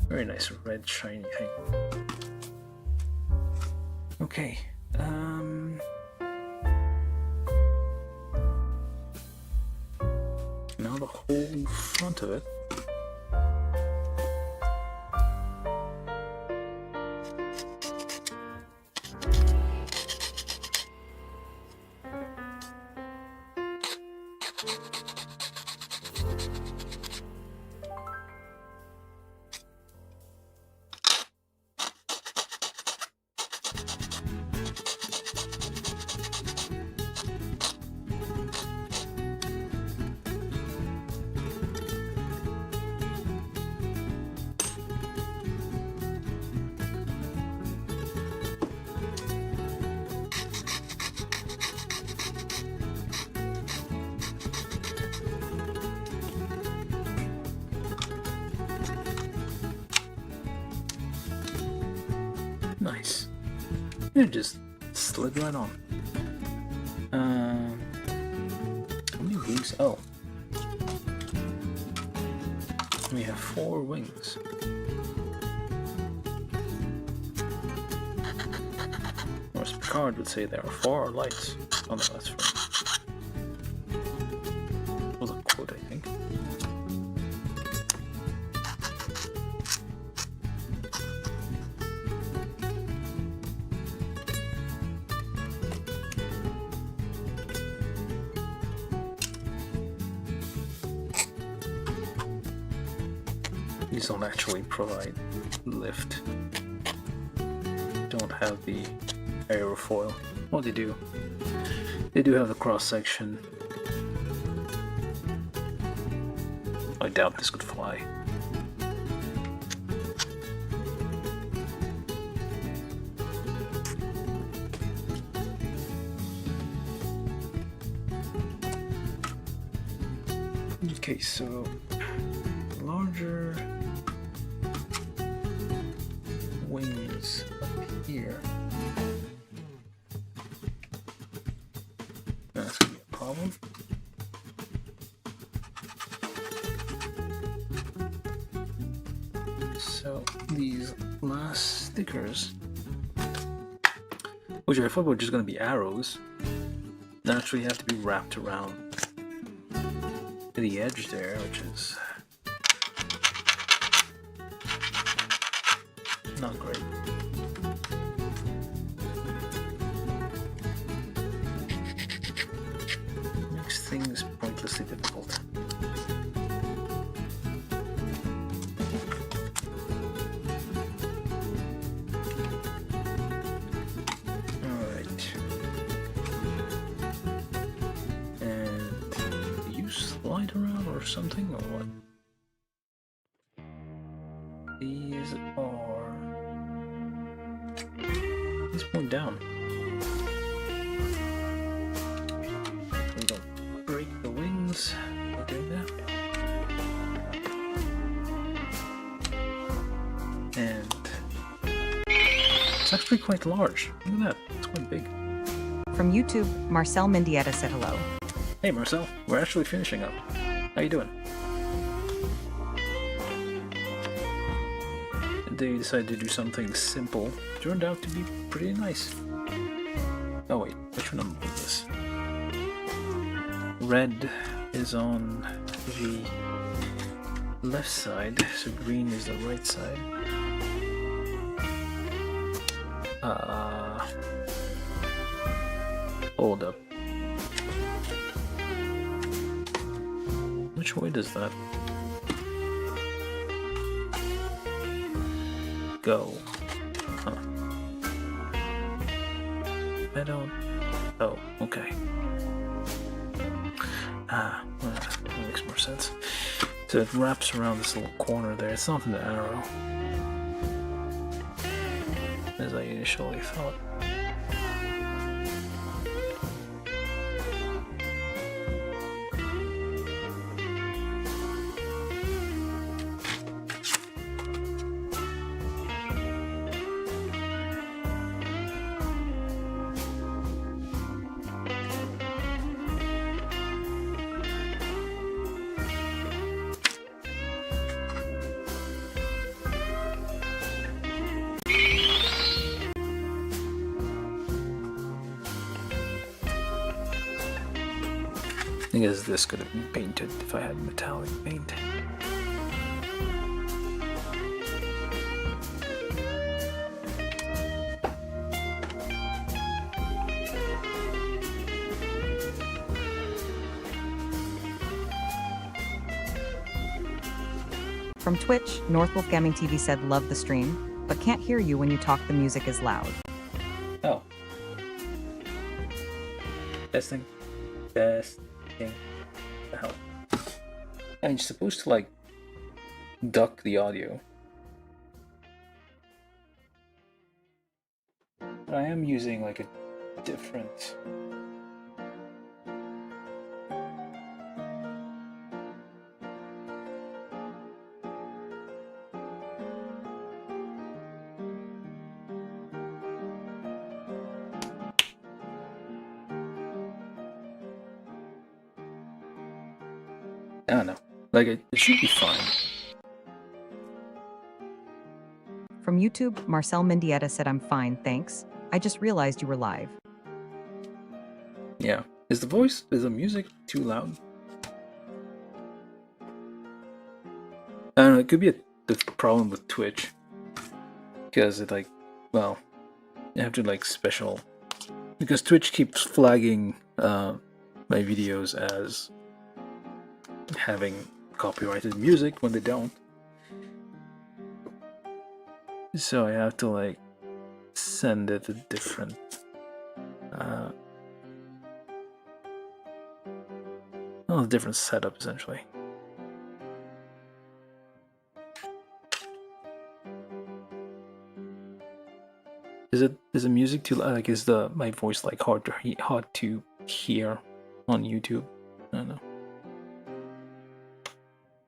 Very nice red shiny thing. Okay, now the whole front of it. Nice. It just slid right on. How many wings? Oh. We have 4 wings. Or as Picard would say, there are 4 lights. Oh no, that's from... That was a quote, I think. These don't actually provide lift. Don't have the aerofoil. Well, they do. They do have the cross section. I doubt this could fly. Okay, so larger wings up here. That's gonna be a problem. So these last stickers, which I thought were just gonna be arrows, naturally have to be wrapped around the edge there, which is not great. Next thing is pointlessly difficult. Alright. slide around or something, or what? These point down. We don't break the wings by doing that. And it's actually quite large. Look at that, it's quite big. From YouTube, Marcel Mendieta said hello. Hey Marcel, we're actually finishing up. How you doing? They decided to do something simple. Turned out to be pretty nice. Oh wait, which one is this? Red is on the left side, so green is the right side. Hold up. Which way does that go? Huh. I don't... Oh, okay. Well, that makes more sense. So it wraps around this little corner there. It's not an arrow, as I initially thought. I guess this could have been painted if I had metallic paint. From Twitch, Northwolf Gaming TV said love the stream, but can't hear you when you talk, the music is loud. Oh. Testing. Testing. The hell? And you're supposed to like duck the audio. But I am using like a different I don't know. Like, it should be fine. From YouTube, Marcel Mendieta said I'm fine, thanks. I just realized you were live. Yeah. Is the music too loud? I don't know, it could be the problem with Twitch. Because it like, well, you have to like special... Because Twitch keeps flagging my videos as having copyrighted music when they don't. So I have to like send it a different well, a different setup essentially. Is the music too loud? Like, is my voice like hard to hear on YouTube? I don't know.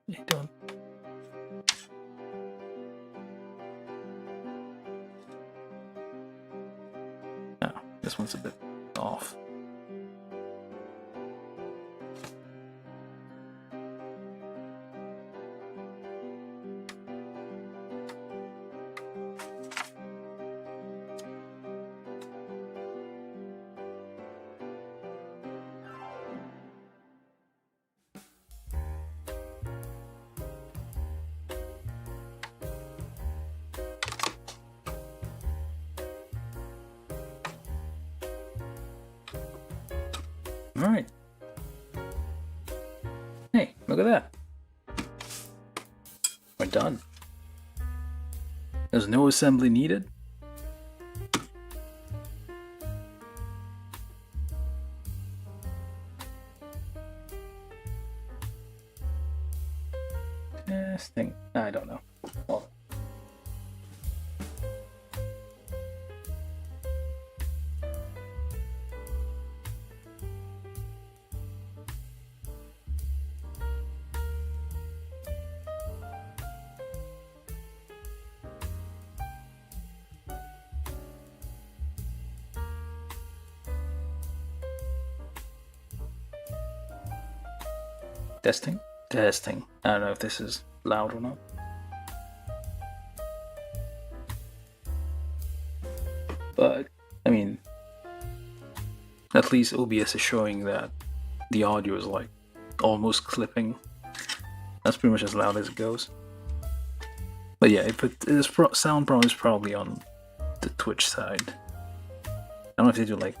I don't. Oh, this one's a bit off. Alright. Hey, look at that. We're done. There's no assembly needed. Testing. I don't know. Well, testing. Testing. I don't know if this is loud or not. But, I mean, at least OBS is showing that the audio is like almost clipping. That's pretty much as loud as it goes. But yeah, this sound problem is probably on the Twitch side. I don't know if they do like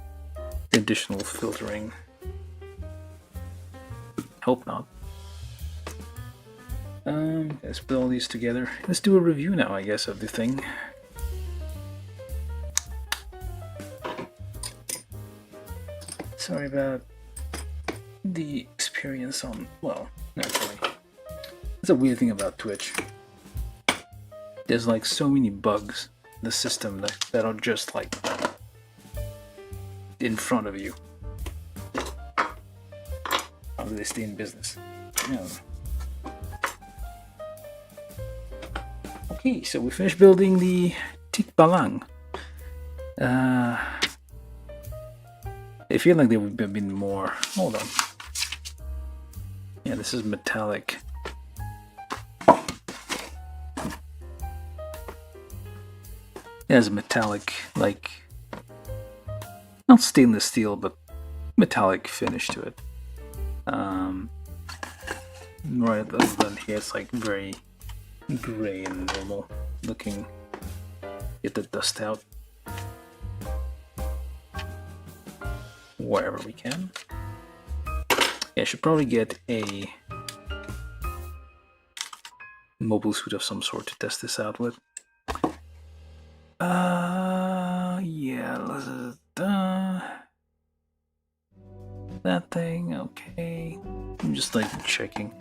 additional filtering. Hope not. Let's put all these together. Let's do a review now, I guess, of the thing. Sorry about the experience on, well, naturally. That's a weird thing about Twitch. There's like so many bugs in the system that are just like in front of you. How do they stay in business? Yeah. Okay, so we finished building the Tickbalang. I feel like there would have been more. Hold on. Yeah, this is metallic. It has a metallic, like, not stainless steel, but metallic finish to it. Right other than here, it's like very gray and normal looking. Get the dust out wherever we can. Yeah, I should probably get a mobile suit of some sort to test this out with. Yeah, that thing, okay. I'm just like checking.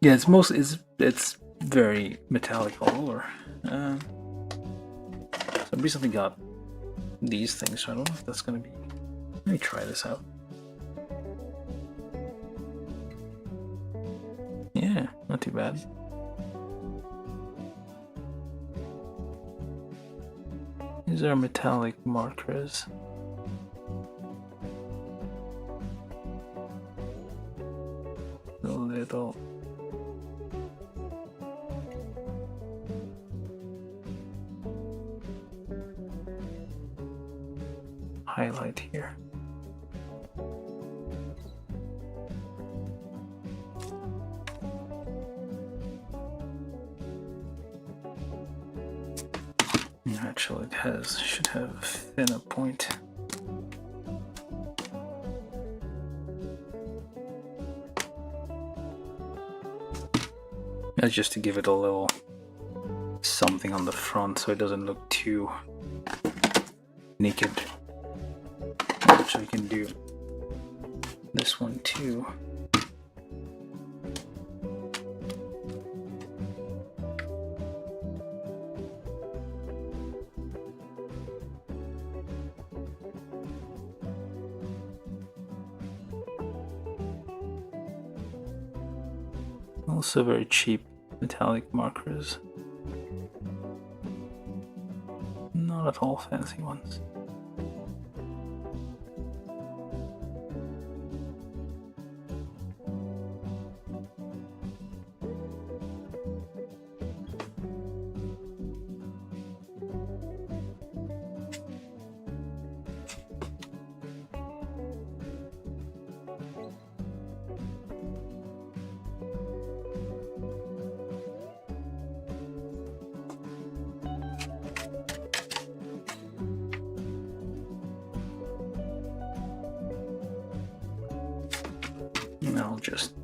Yeah, it's mostly it's very metallic all over. So I recently got these things, so I don't know if that's gonna be. Let me try this out. Yeah, not too bad. These are metallic markers. A little. Highlight here. Actually, it should have a thinner point. That's just to give it a little something on the front so it doesn't look too naked. Actually, we can do this one too. Also very cheap metallic markers. Not at all fancy ones. And I'll just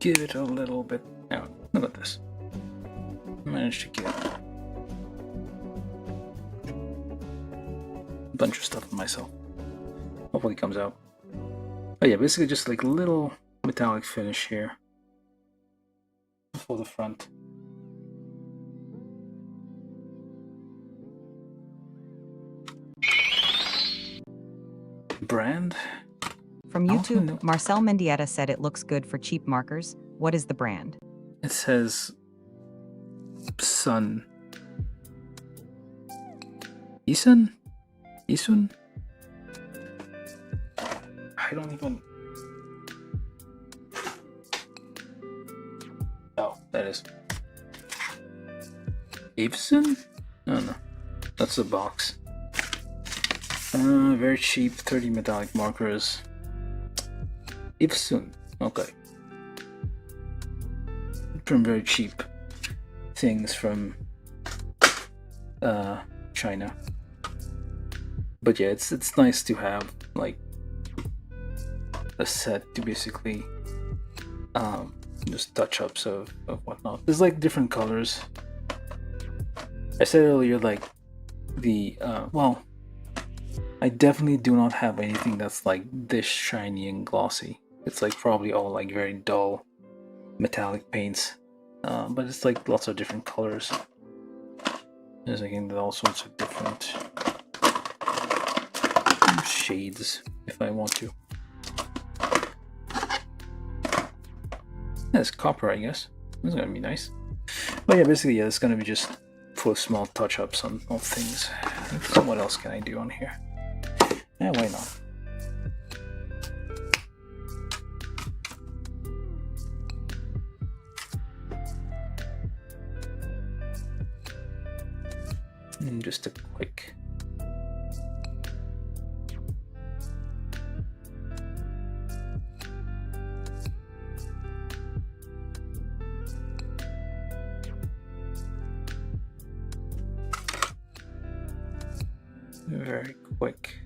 give it a little bit. Now, look at this. I managed to get a bunch of stuff for myself. Hopefully it comes out. But yeah, basically just like little metallic finish here. for the front. Brand? From I don't know. YouTube, Marcel Mendieta said it looks good for cheap markers. What is the brand? It says Sun. Isun? Isun? I don't even... Oh, that is... Ivson? No, no. That's the box. Very cheap, 30 metallic markers. Ivsun. Okay. From very cheap things from China. But yeah, it's nice to have like a set to basically just touch-ups of whatnot. There's like different colors. I said earlier, like the well, I definitely do not have anything that's like this shiny and glossy. It's like probably all like very dull metallic paints, but it's like lots of different colors. There's again all sorts of different shades if I want to. That's copper, I guess. That's gonna be nice. But yeah, basically, yeah, it's gonna be just for small touch-ups on things. So what else can I do on here? Yeah, why not? And just a quick... Very quick.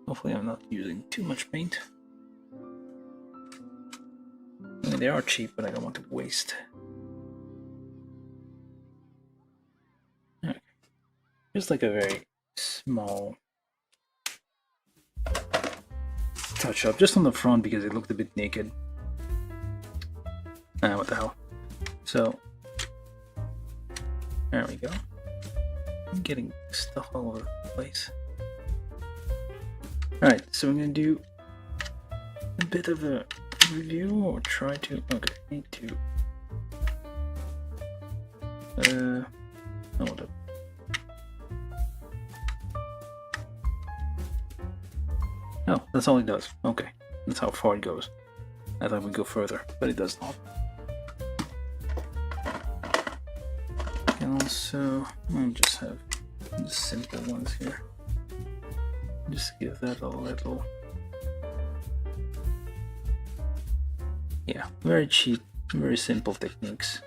Hopefully I'm not using too much paint. I mean, they are cheap, but I don't want to waste. Okay. Just like a very small touch up, just on the front because it looked a bit naked. What the hell. So, there we go. I'm getting stuff all over the place. Alright, so I'm going to do a bit of a review, or try to... Okay, need to... hold up. Oh, that's all it does. Okay, that's how far it goes. I thought we'd go further, but it does not. And also, I'll just have the simple ones here. Just give that a little... Yeah, very cheap, very simple techniques.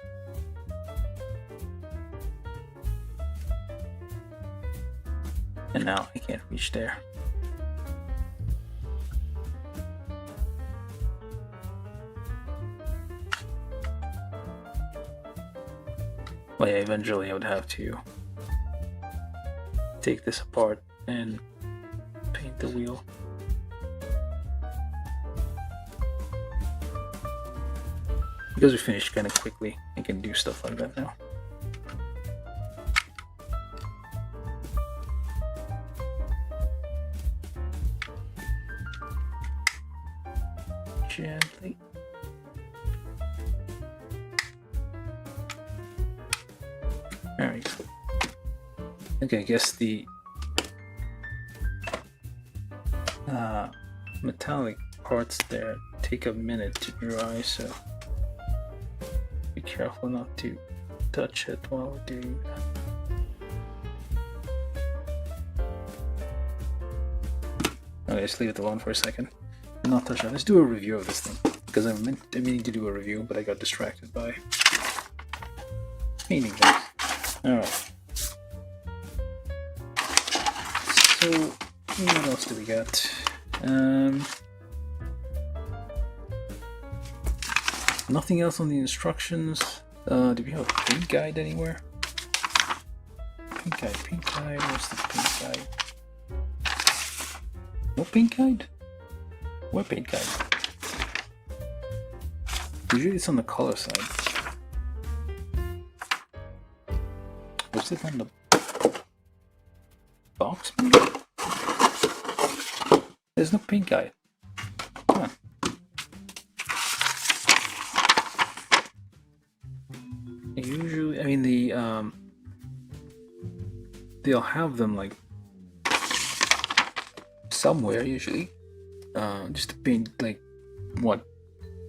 And now I can't reach there. Well, yeah, eventually I would have to take this apart and paint the wheel. Because we finished kind of quickly, I can do stuff like that now. Gently. There we go. Okay, I guess the metallic parts there take a minute to dry, so be careful not to touch it while we're doing that. Okay, just leave it alone for a second. Not touch it. Let's do a review of this thing, because I'm meaning to do a review, but I got distracted by painting things. Alright. So, what else do we got? Nothing else on the instructions. Do we have a paint guide anywhere? Paint guide, what's the paint guide? No paint guide? What paint guide? Usually it's on the color side. Was it on the box maybe? There's no paint guide. Come on. Usually, I mean they'll have them like somewhere usually, just to paint like what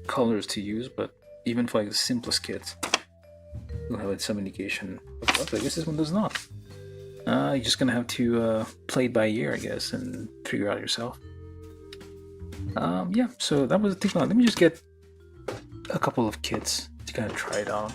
colors to use. But even for like the simplest kits, you'll have some indication of what. I guess this one does not. You're just gonna have to play it by ear, I guess, and figure out yourself. Yeah, so that was the Tickbalang. Let me just get a couple of kits to kind of try it on.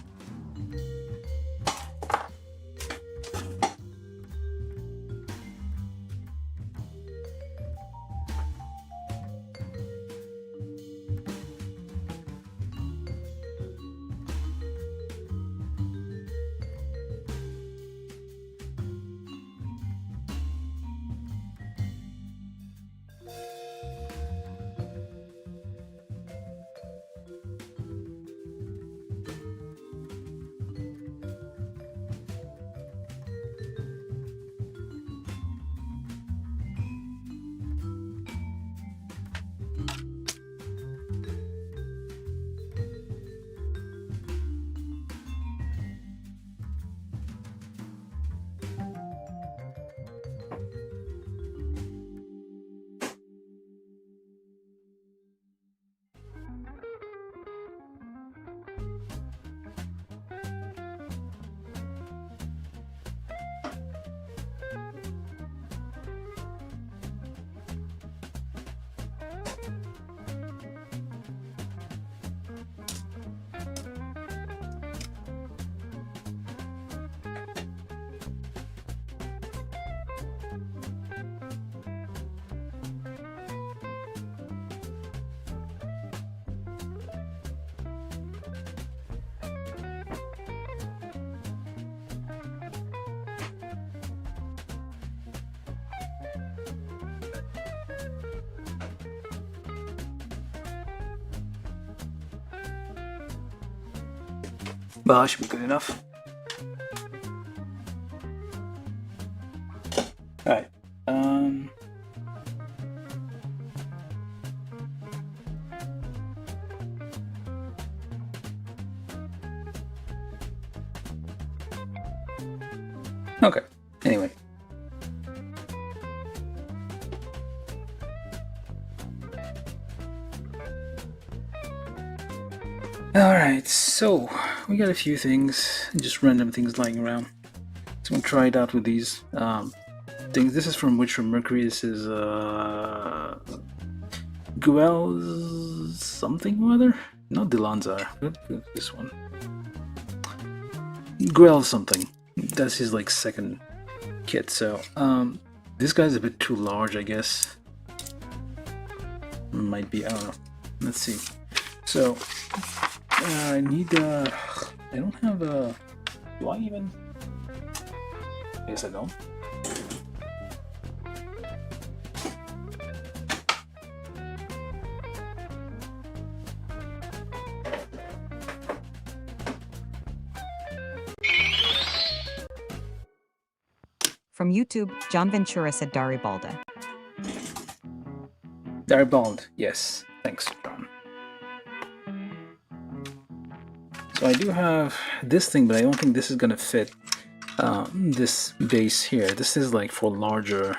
Well, that should be good enough. Alright. Okay. Anyway. Alright, so we got a few things, just random things lying around. So I'm gonna try it out with these things. This is from Mercury. This is Guel something or other. Not Delanza. This one. Guel something. That's his like second kit. So this guy's a bit too large, I guess. Might be. I don't know. Let's see. So. I need I don't have a. Do I even? I guess I don't. From YouTube, John Ventura said Daribalda. Daribald, yes. Thanks, John. So I do have this thing, but I don't think this is gonna fit this base here. This is like for larger.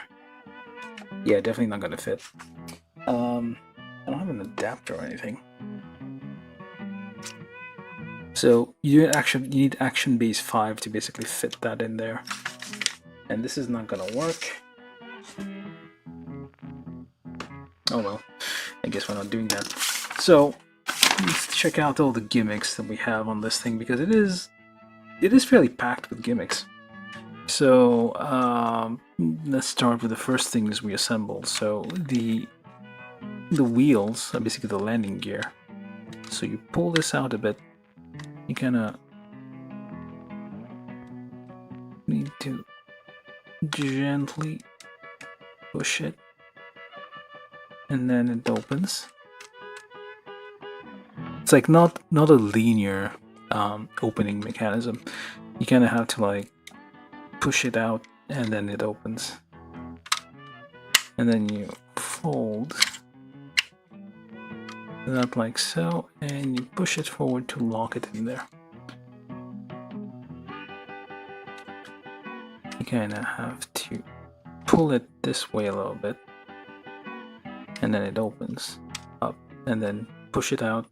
Yeah, definitely not gonna fit. I don't have an adapter or anything. So you need action base 5 to basically fit that in there, and this is not gonna work. Oh well, I guess we're not doing that. So let's check out all the gimmicks that we have on this thing, because it is fairly packed with gimmicks. So let's start with the first things we assembled. So the wheels are basically the landing gear. So you pull this out a bit. You kind of need to gently push it, and then it opens. It's like not a linear opening mechanism. You kind of have to like push it out, and then it opens. And then you fold that like so, and you push it forward to lock it in there. You kind of have to pull it this way a little bit, and then it opens up, and then push it out,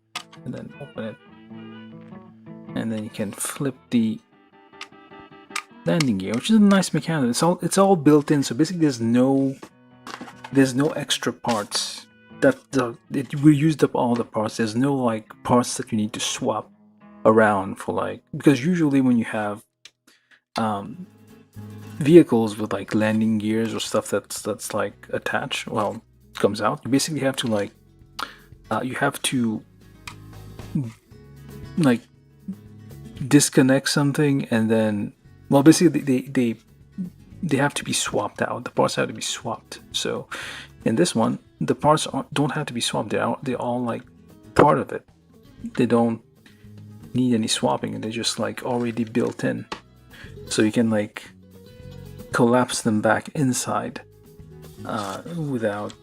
and then open it, and then you can flip the landing gear, which is a nice mechanism. It's all built in, so basically there's no extra parts. We used up all the parts. There's no like parts that you need to swap around for, like, because usually when you have vehicles with like landing gears or stuff that's like attached, well, comes out, you basically have to like you have to like disconnect something, and then, well, basically they have to be swapped out. The parts have to be swapped. So in this one, the parts don't have to be swapped. They're all like part of it. They don't need any swapping, and they're just like already built in. So you can like collapse them back inside without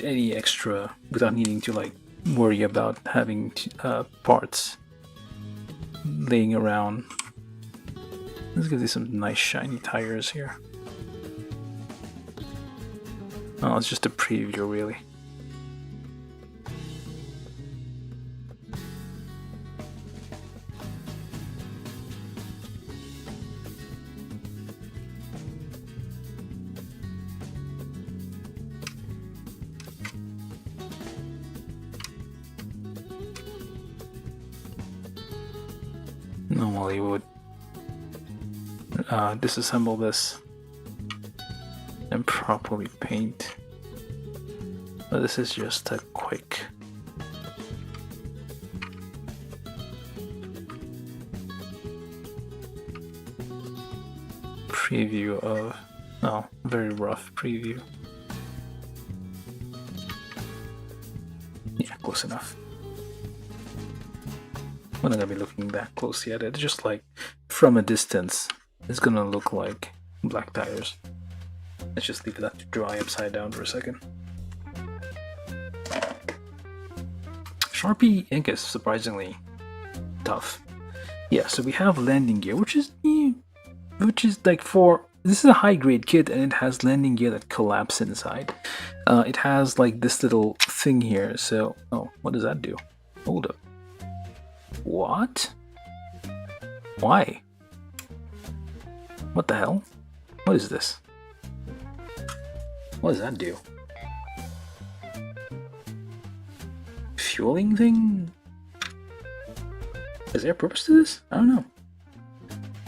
any extra, without needing to like worry about having parts laying around. Let's give these some nice shiny tires here. Oh, it's just a preview, really. Normally would disassemble this and properly paint, but this is just a quick preview of, oh, very rough preview. Yeah, close enough. We're not gonna be looking that closely at it. It's just like from a distance, it's gonna look like black tires. Let's just leave that to dry upside down for a second. Sharpie ink is surprisingly tough. Yeah, so we have landing gear, which is like this is a high grade kit, and it has landing gear that collapse inside. It has like this little thing here. So, oh, what does that do? Hold up. What? Why? What the hell? What is this? What does that do? Fueling thing? Is there a purpose to this? I don't know.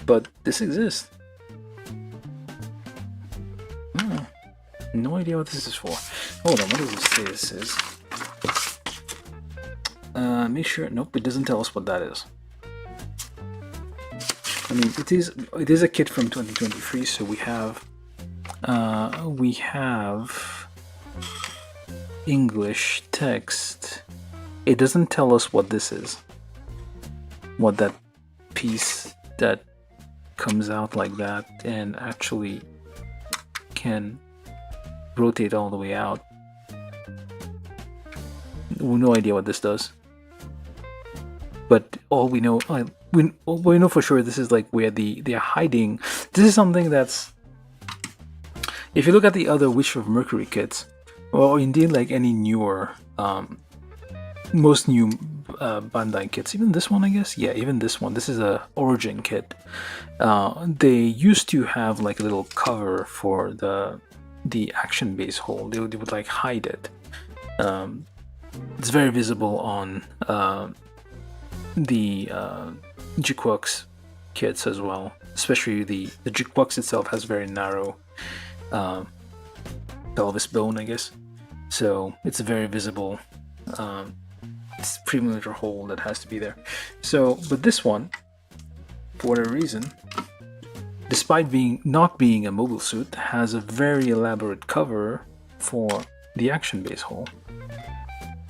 But this exists. Oh, no idea what this is for. Hold on, what does it say this is? Make sure. Nope, it doesn't tell us what that is. I mean, it is a kit from 2023, so we have English text. It doesn't tell us what this is. What that piece that comes out like that and actually can rotate all the way out. No idea what this does. But all we know, we know for sure this is like where they're hiding. This is something that's, if you look at the other Witch of Mercury kits, or indeed like any newer, most new Bandai kits, even this one, I guess, yeah, even this one. This is a Origin kit. They used to have like a little cover for the action base hole. They would like hide it. It's very visible on the Jiquux kits as well. Especially the Jiquux itself has very narrow pelvis bone, I guess. So it's very visible it's 3mm hole that has to be there. So, but this one, for whatever reason, despite not being a mobile suit, has a very elaborate cover for the action base hole.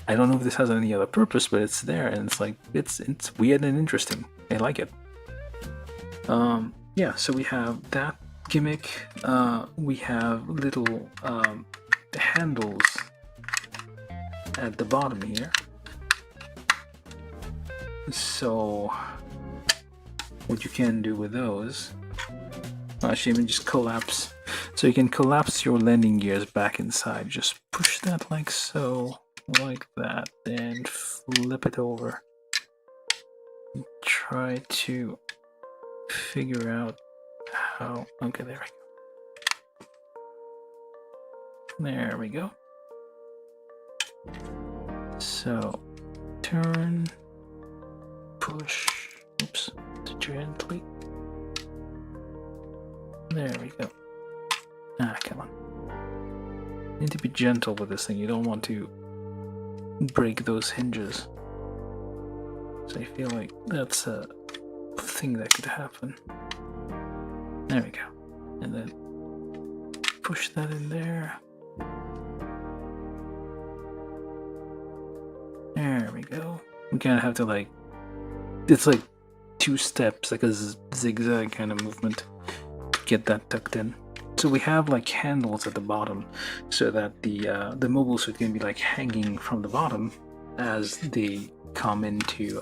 I don't know if this has any other purpose, but it's there, and it's like it's weird and interesting. I like it. Yeah, so we have that gimmick. We have little handles at the bottom here. So what you can do with those, actually, let me just collapse. So you can collapse your landing gears back inside. Just push that like so, like that, and flip it over. Try to figure out how. Okay, there we go. There we go. So turn, push. Oops, gently. There we go. Ah, come on. You need to be gentle with this thing. You don't want to break those hinges. So I feel like that's a thing that could happen. There we go. And then push that in there. There we go. We kind of have to like, it's like 2 steps, like a zigzag kind of movement to get that tucked in. So we have like handles at the bottom so that the mobile suit can be like hanging from the bottom as they come into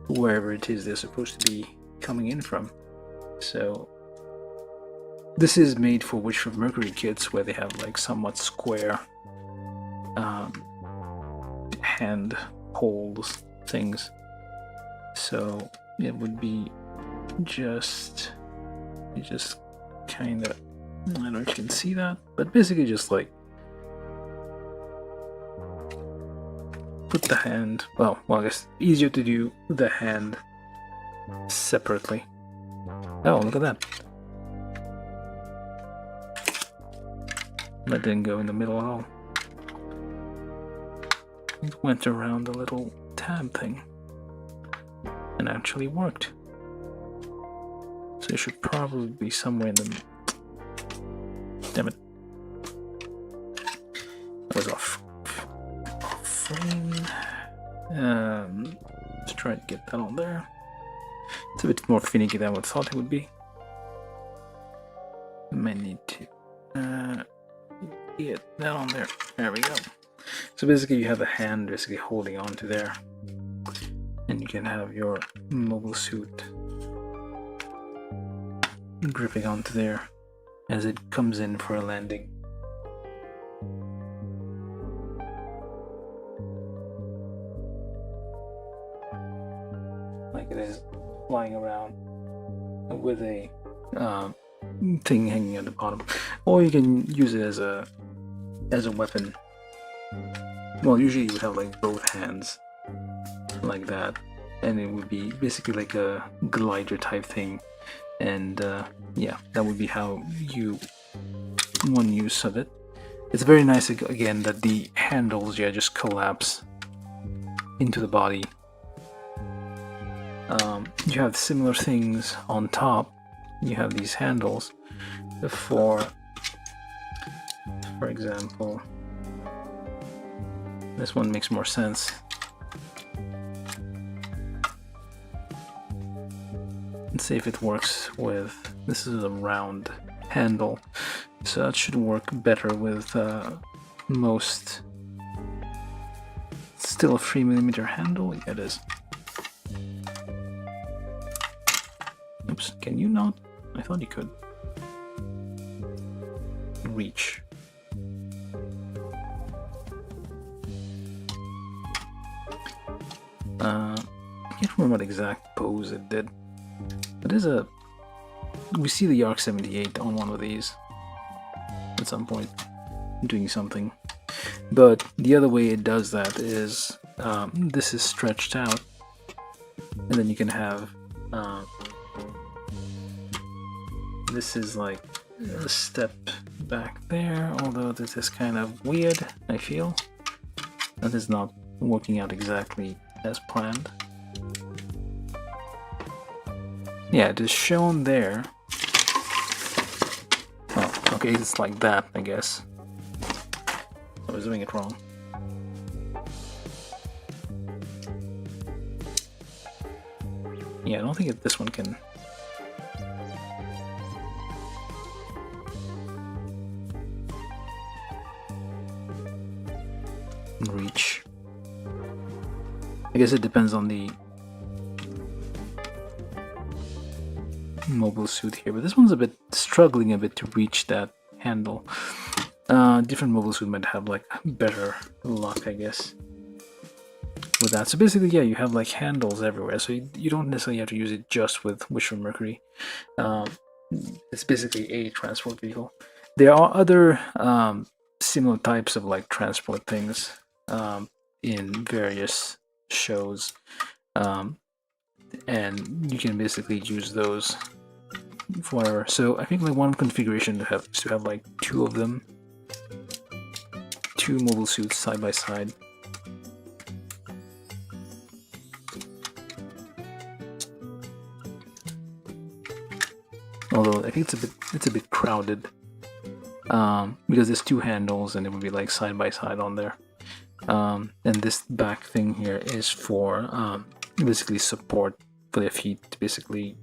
wherever it is they're supposed to be coming in from. So this is made for Witch of Mercury kits where they have like somewhat square hand holes things. So it would be just kind of, I don't know if you can see that, but basically just like put the hand, well I guess easier to do the hand separately. Oh, look at that. That didn't go in the middle at all. It went around the little tab thing and actually worked. So it should probably be somewhere in the... Damn it. That was off frame. Let's try to get that on there. It's a bit more finicky than I thought it would be. Might need to get that on there. There we go. So basically you have a hand basically holding on to there. And you can have your mobile suit gripping onto there as it comes in for a landing. Like it is flying around with a thing hanging at the bottom. Or you can use it as a weapon. Well, usually you would have like both hands like that, and it would be basically like a glider type thing. And yeah, that would be how one use of it. It's very nice again that the handles just collapse into the body. You have similar things on top. You have these handles for example, this one makes more sense. Let's see if it works with, this is a round handle, so that should work better with most. It's still a 3mm handle, yeah it is. Oops, can you not? I thought you could. Reach. I can't remember what exact pose it did. But there's we see the Arc 78 on one of these at some point doing something. But the other way it does that is this is stretched out, and then you can have this is like a step back there, although this is kind of weird, I feel. That is not working out exactly as planned. Yeah, it is shown there. Oh, okay, it's like that, I guess. I was doing it wrong. Yeah, I don't think this one can. Reach. I guess it depends on the mobile suit here, but this one's a bit struggling a bit to reach that handle. Different mobile suit might have like better luck, I guess, with that. So basically, yeah, you have like handles everywhere, so you don't necessarily have to use it just with Wish for Mercury. It's basically a transport vehicle. There are other similar types of like transport things in various shows, and you can basically use those for whatever. So I think like one configuration is to have like two of them, two mobile suits side by side. Although I think it's a bit crowded because there's two handles and it would be like side by side on there. And this back thing here is for basically support for their feet, to basically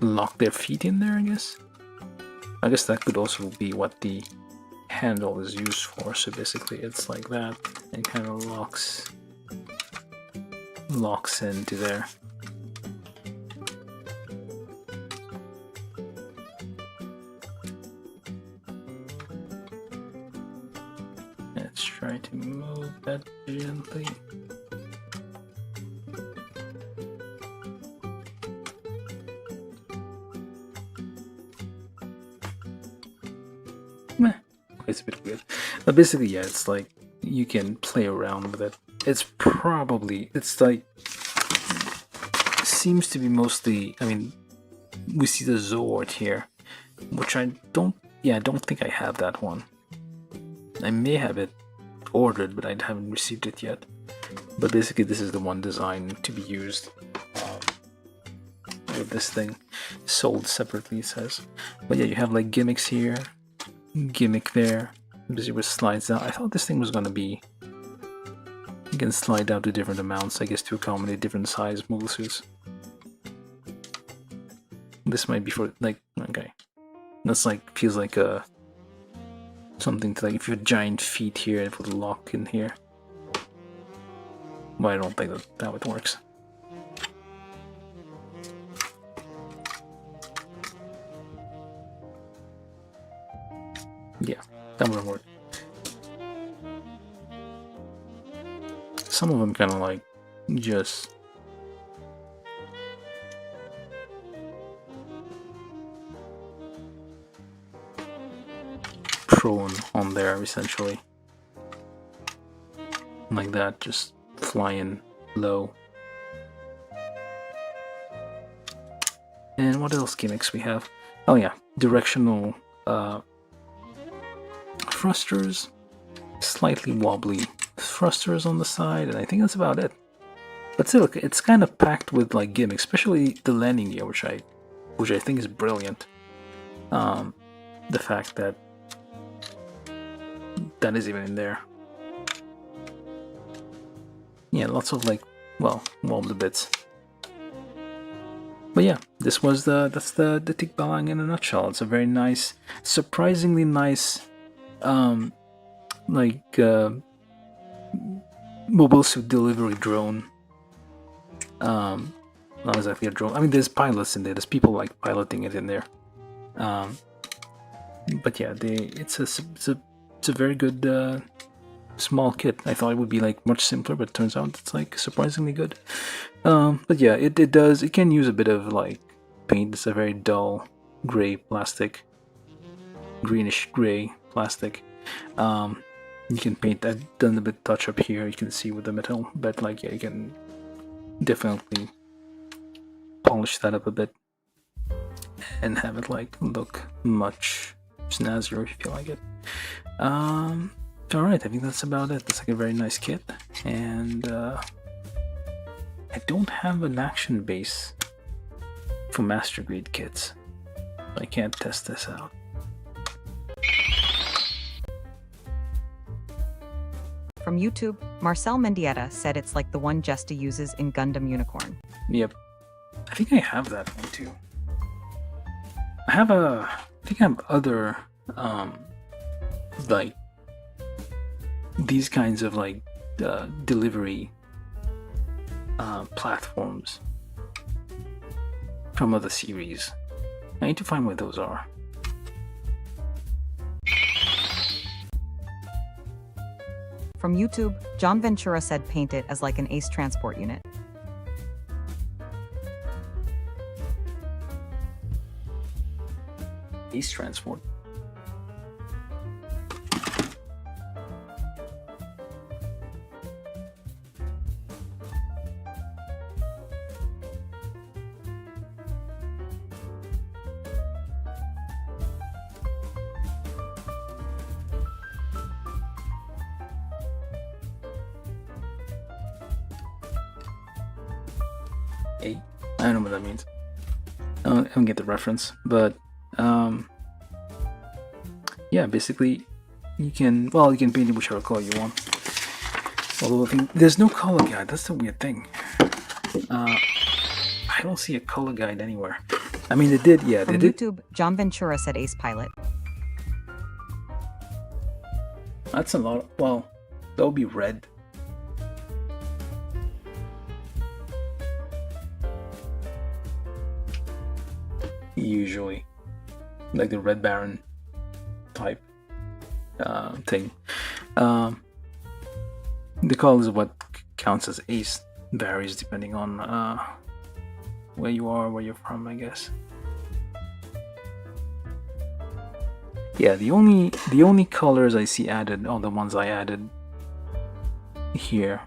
lock their feet in there, I guess. I guess that could also be what the handle is used for. So basically it's like that and kind of locks into there. Let's try to move that gently. Meh. It's a bit weird. But basically, yeah, it's like you can play around with it. It's like seems to be mostly, I mean, we see the Zord here, which I don't think I have that one. I may have it ordered, but I haven't received it yet. But basically, this is the one designed to be used with this thing, sold separately, it says. But yeah, you have like gimmicks here, gimmick there. Basically, which slides down. I thought this thing was gonna be, you can slide down to different amounts, I guess, to accommodate different size mobile suits. This might be for like, okay, that's like, feels like a something to like, if you have giant feet here and put a lock in here. But I don't think that's how it works. Yeah, that wouldn't work. Some of them kind of like just prone on there, essentially, like that, just flying low. And what else gimmicks we have? Oh yeah, directional thrusters, slightly wobbly thrusters on the side, and I think that's about it. But still, it's kind of packed with like gimmicks, especially the landing gear, which I think is brilliant. The fact that is even in there. Yeah, lots of like, well, wobbly bits. But yeah, that's the Tickbalang in a nutshell. It's a very nice, surprisingly nice, mobile suit delivery drone. Not exactly a drone. I mean, there's pilots in there. There's people like piloting it in there. But yeah, it's a very good small kit. I thought it would be like much simpler, but it turns out it's like surprisingly good. But yeah, it can use a bit of like paint. It's a very dull gray plastic, greenish gray plastic. You can paint that, done a bit touch up here, you can see with the metal, but like, yeah, you can definitely polish that up a bit and have it like look much snazzier if you feel like it. Alright, I think that's about it. That's like a very nice kit. And I don't have an action base for Master Grade kits. I can't test this out. From YouTube, Marcel Mendieta said it's like the one Jesta uses in Gundam Unicorn. Yep. I think I have that one too. I think I have other, like, these kinds of, like, delivery platforms from other series. I need to find where those are. From YouTube, John Ventura said paint it as like an Ace transport unit. Ace transport. I don't know what that means. I don't get the reference, but yeah, basically you can paint it whichever color you want. Although I think there's no color guide. That's the weird thing. I don't see a color guide anywhere. I mean, they did, yeah, From they did. YouTube, John Ventura said Ace Pilot. That's a lot. Well, that would be red. Usually, like the Red Baron type thing. The colors of what counts as ace varies depending on where you are, where you're from, I guess. Yeah, the only colors I see added are the ones I added here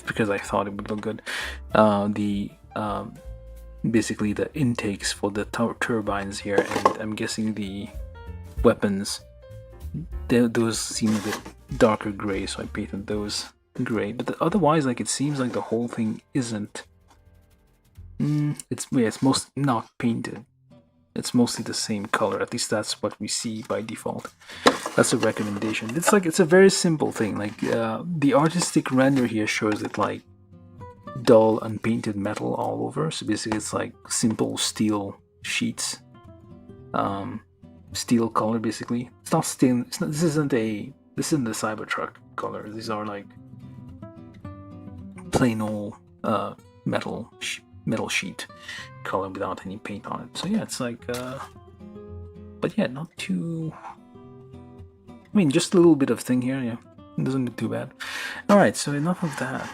because I thought it would look good. Basically the intakes for the turbines here, and I'm guessing the weapons, those seem a bit darker gray, so I painted those gray. But otherwise, like, it seems like the whole thing isn't. It's most not painted. It's mostly the same color. At least that's what we see by default. That's a recommendation. It's a very simple thing. Like the artistic render here shows it like dull unpainted metal all over. So basically, it's like simple steel sheets, steel color. Basically, it's not steel. This isn't the Cybertruck color. These are like plain old metal sheet color without any paint on it. So yeah, it's like but yeah, not too, I mean, just a little bit of thing here. Yeah, it doesn't look too bad. All right, so enough of that.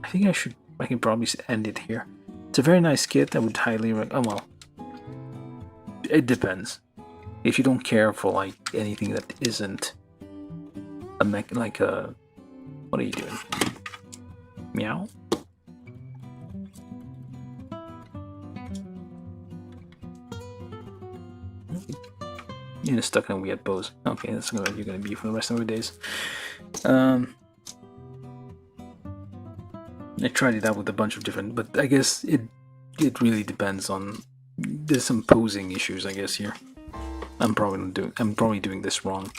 I think I can probably end it here. It's a very nice kit. I would highly recommend. Oh well, it depends. If you don't care for like anything that isn't a mech, like a, what are you doing? Meow. You're just stuck in a weird pose. Okay, that's what you're gonna be for the rest of your days. I tried it out with a bunch of different, but I guess it really depends on. There's some posing issues, I guess, here. I'm probably doing this wrong.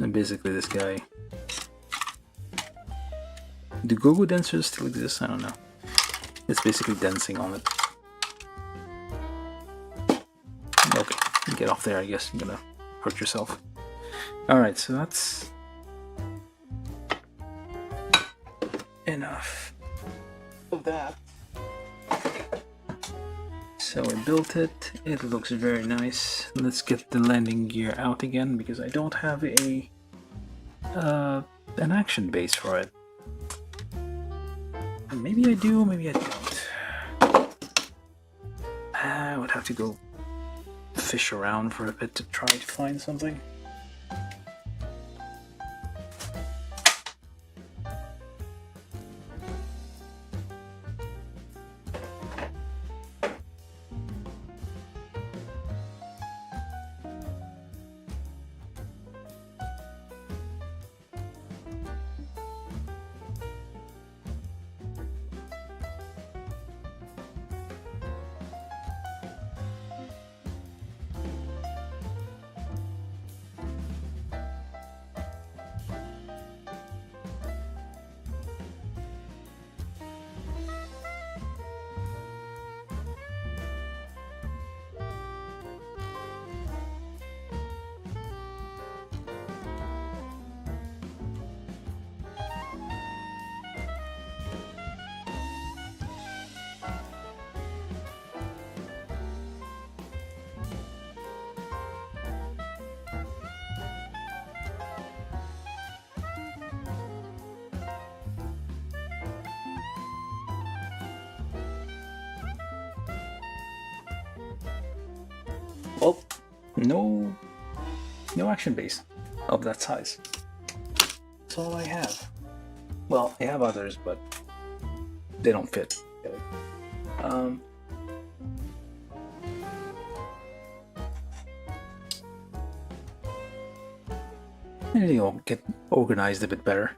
And basically, this guy. Do go-go dancers still exist? I don't know. It's basically dancing on it. Okay, get off there. I guess you're gonna hurt yourself. All right, so that's enough of that. So I built it. It looks very nice. Let's get the landing gear out again because I don't have a an action base for it. Maybe I do, maybe I don't. I would have to go fish around for a bit to try to find something. no action base of that size. That's all I have. Well, I have others, but they don't fit. Maybe I'll get organized a bit better.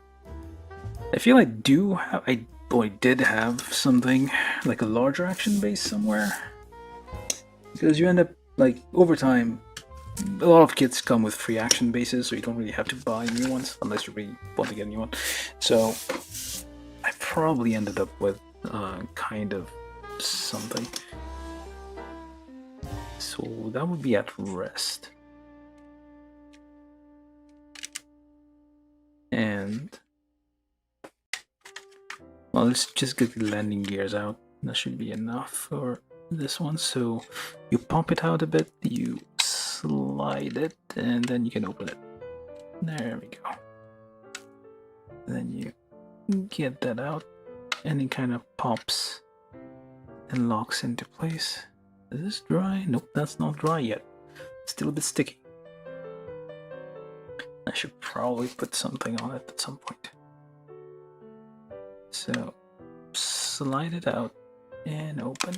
I feel I did have something like a larger action base somewhere, because you end up like over time. A lot of kits come with free action bases, so you don't really have to buy new ones unless you really want to get a new one. So I probably ended up with kind of something. So that would be at rest. And well, let's just get the landing gears out. That should be enough for this one. So you pump it out a bit, you slide it, and then you can open it. There we go. And then you get that out, and it kind of pops and locks into place. Is this dry? Nope, that's not dry yet. Still a bit sticky. I should probably put something on it at some point. So slide it out and open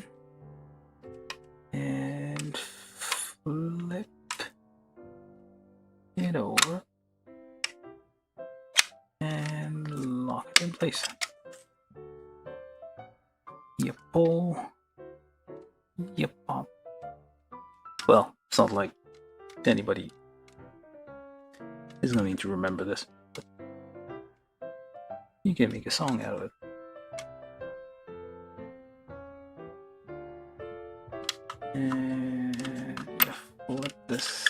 and flip it over and lock it in place. You pull, you pop. Well, it's not like anybody is going to need to remember this, but you can make a song out of it. And you flip this.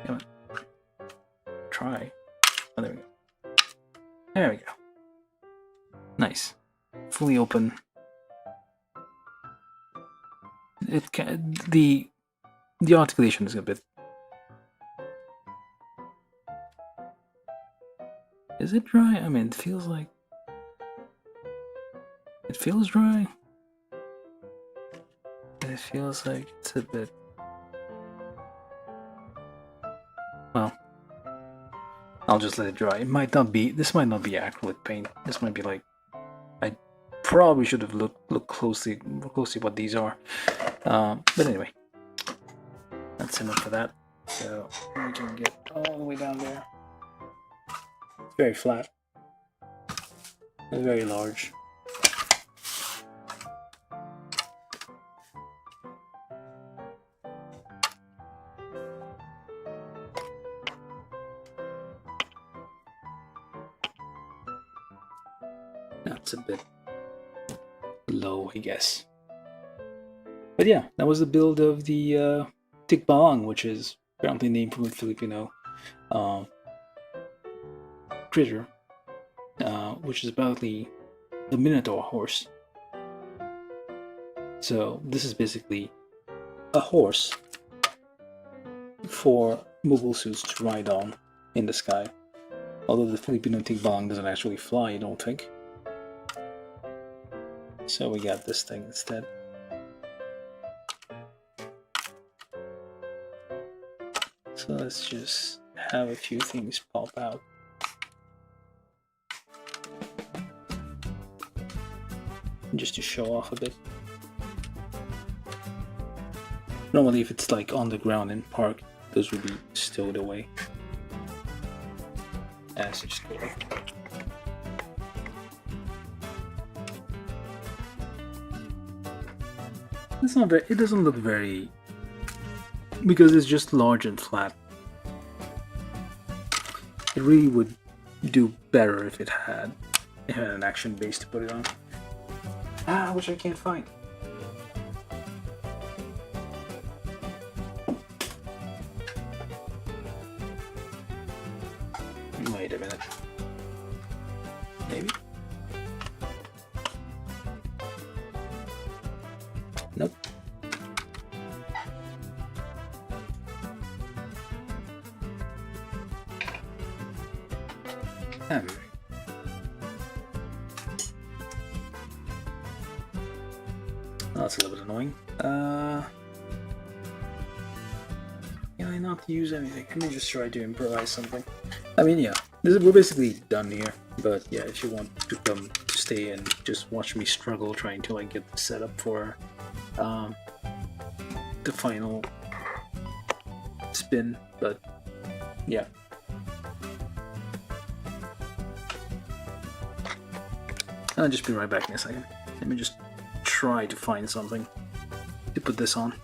Come on. Try. Oh, there we go. There we go. Nice. Fully open. It can, the articulation is a bit. Is it dry? I mean, it feels like it feels dry. But it feels like it's a bit. Well, I'll just let it dry. It might not be. This might not be acrylic paint. This might be like. I probably should have looked closely what these are. But anyway, that's enough for that. So we can get all the way down there. It's very flat. It's very large. That's a bit low, I guess. But yeah, that was the build of the Tickbalang, which is apparently named from a Filipino critter, which is apparently the Minotaur horse. So this is basically a horse for mobile suits to ride on in the sky. Although the Filipino Tickbalang doesn't actually fly, I don't think. So we got this thing instead. So let's just have a few things pop out. Just to show off a bit. Normally if it's like on the ground in park, those would be stowed away. As it's going. It's not very, it doesn't look very, because it's just large and flat. It really would do better if it had an action base to put it on. Which I can't find. Wait a minute. Maybe? Nope. That's a little bit annoying. I not use anything? Let me just try to improvise something. I mean, yeah, we're basically done here. But yeah, if you want to come stay and just watch me struggle trying to like get set up for the final spin, but yeah. I'll just be right back in a second. Let me just try to find something to put this on.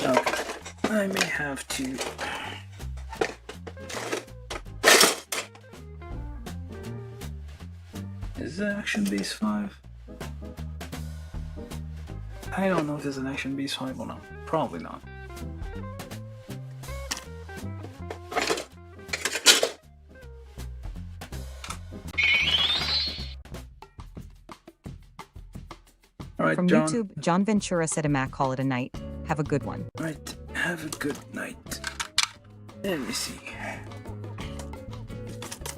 Okay, I may have to. Is it Action Base 5? I don't know if there's an Action Base 5 or not. Probably not. Alright, From John. YouTube, John Ventura said, "Mac, call it a night. Have a good one." Alright, have a good night. Let me see.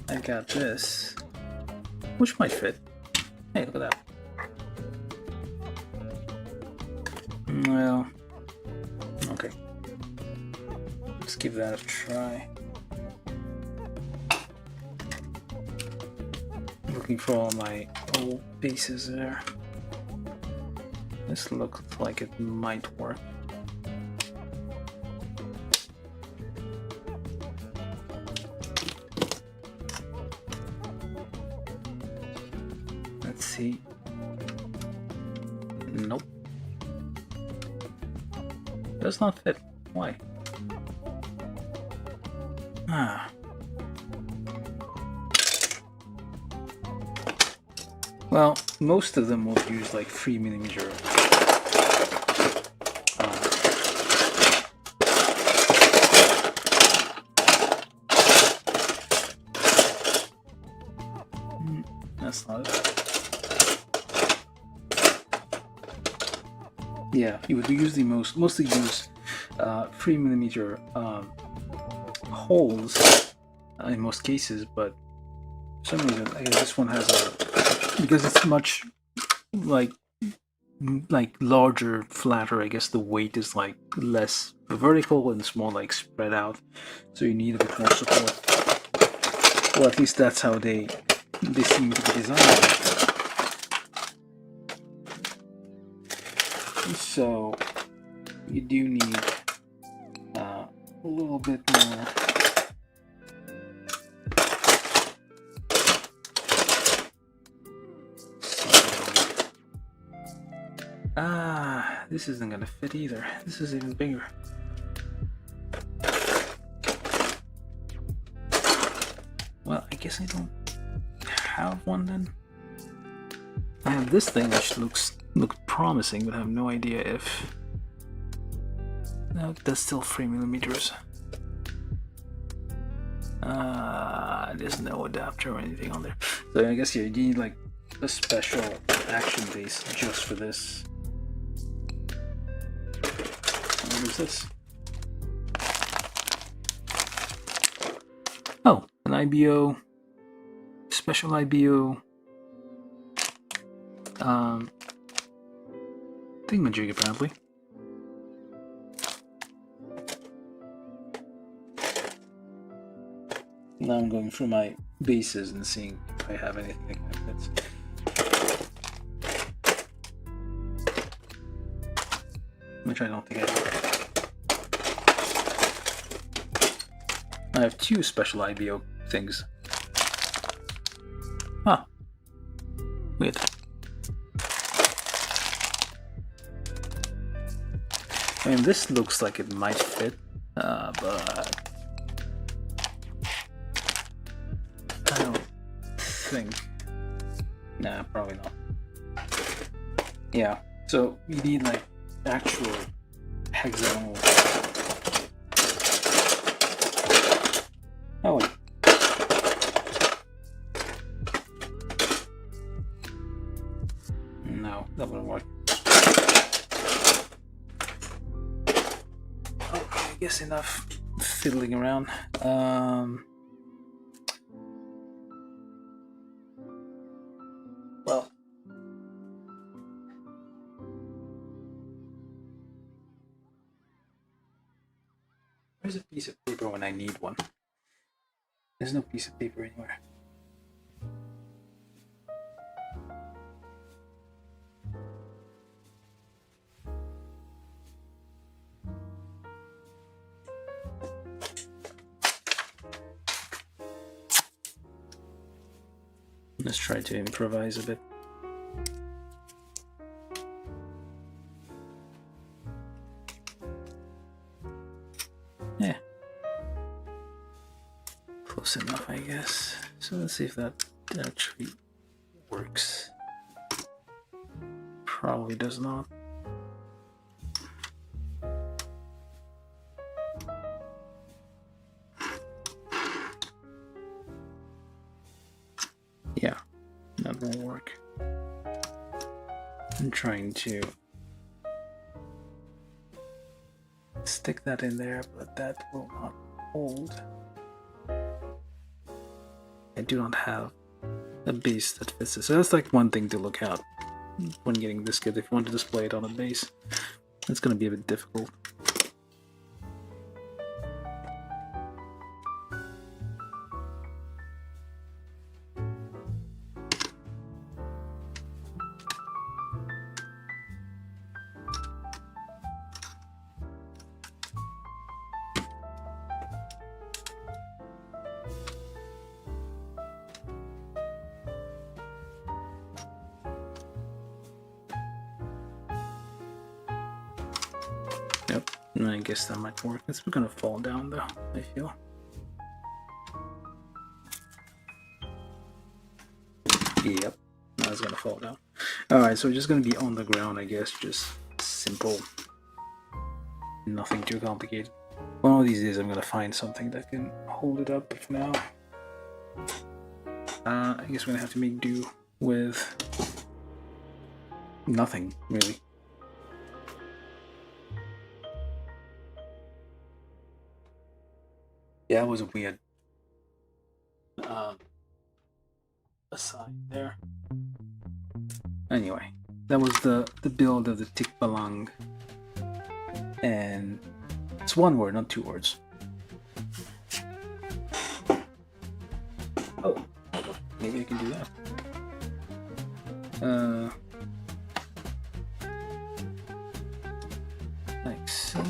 I got this, which might fit. Hey, look at that. Well, okay. Let's give that a try. Looking for all my old pieces there. This looks like it might work. Let's see. Nope. Does not fit. Why? Ah. Well, most of them will use like 3mm. That's not it. Yeah, you would usually mostly use 3mm holes in most cases, but for some reason I guess this one has a, because it's much like larger, flatter. I guess the weight is like less vertical and it's more like spread out, so you need a bit more support. Well, at least that's how they seem to be designed. So you do need a little bit more. This isn't gonna fit either. This is even bigger. Well, I guess I don't have one then. I have this thing which looks promising, but I have no idea if... No, that's still 3 millimeters. There's no adapter or anything on there. So I guess you need like a special action base just for this. What is this? Oh, an IBO, special IBO thingamajig apparently. Now I'm going through my bases and seeing if I have anything like that. Which I don't think I do. I have 2 special IBO things. Huh. Weird. I mean, this looks like it might fit, but I don't think. Nah, probably not. Yeah, so you need like actual hexagonal. Oh wait. No, that wouldn't work. Okay, I guess enough fiddling around. Well, where's a piece of paper when I need one? There's no piece of paper anywhere. Let's try to improvise a bit. Yeah. Close enough, I guess. So let's see if that actually works. Probably does not. Yeah, that won't work. I'm trying to stick that in there, but that will not hold. I do not have a base that fits it. So that's like one thing to look at when getting this kit. If you want to display it on a base, it's going to be a bit difficult. Yep, I guess that might work. It's gonna fall down though, I feel. Yep, now it's gonna fall down. Alright, so we're just gonna be on the ground, I guess. Just simple. Nothing too complicated. One of these days I'm gonna find something that can hold it up, but for now, I guess we're gonna have to make do with nothing, really. Yeah, that was a weird aside there. Anyway, that was the build of the Tickbalang, and it's one word, not 2 words. Oh, maybe I can do that. Like so.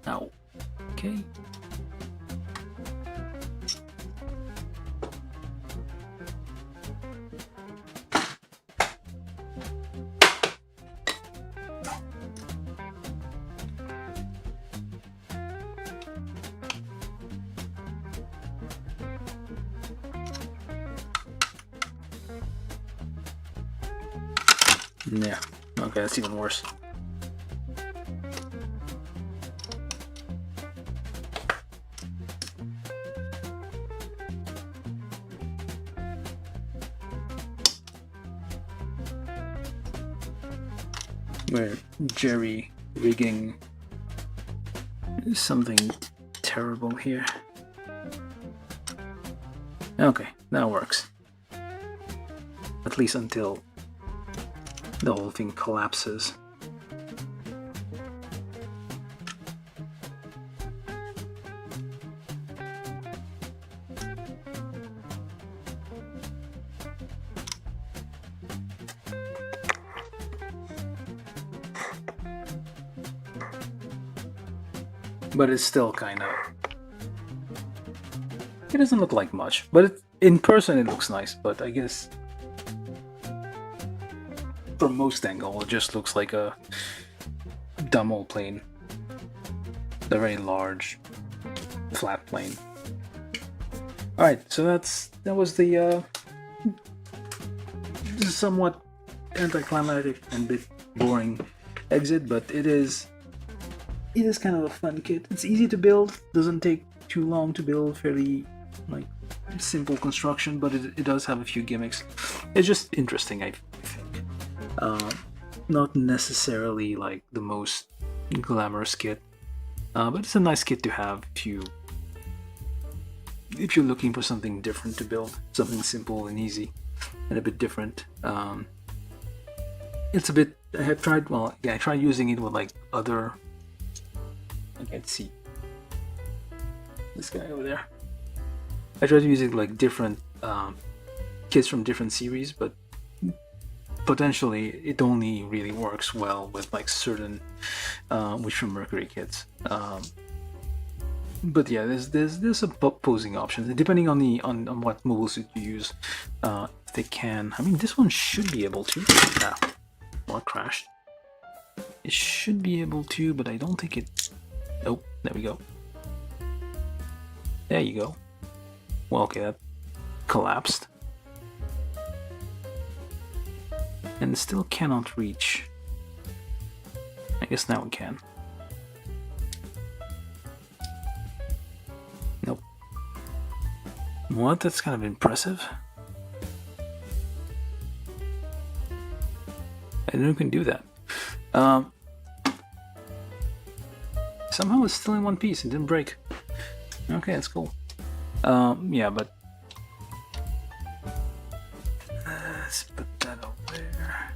Ow. Okay. Yeah. Okay, that's even worse. We're jerry rigging something terrible here. Okay, that works. At least until the whole thing collapses. But it's still kind of... It doesn't look like much, but in person it looks nice, but I guess from most angle it just looks like a dumb old plane. A very large, flat plane. Alright, so that was the somewhat anticlimactic and bit boring exit, but it is kind of a fun kit. It's easy to build, doesn't take too long to build, fairly like simple construction, but it does have a few gimmicks. It's just interesting, I think. Not necessarily like the most glamorous kit, but it's a nice kit to have if you're looking for something different to build, something simple and easy and a bit different. It's a bit... I tried using it with like other... I can't see this guy over there. I tried using like different kits from different series, but potentially it only really works well with like certain Witch from Mercury kits. But yeah, there's some posing options depending on what mobile suit you use. If they can, I mean, this one should be able to. Well, it crashed. It should be able to, but I don't think it... Nope, there we go. There you go. Well, okay, that collapsed. And still cannot reach. I guess now we can. Nope. What? That's kind of impressive. I didn't know you can do that. Somehow it's still in one piece. It didn't break. Okay, that's cool. Yeah, but let's put that over there.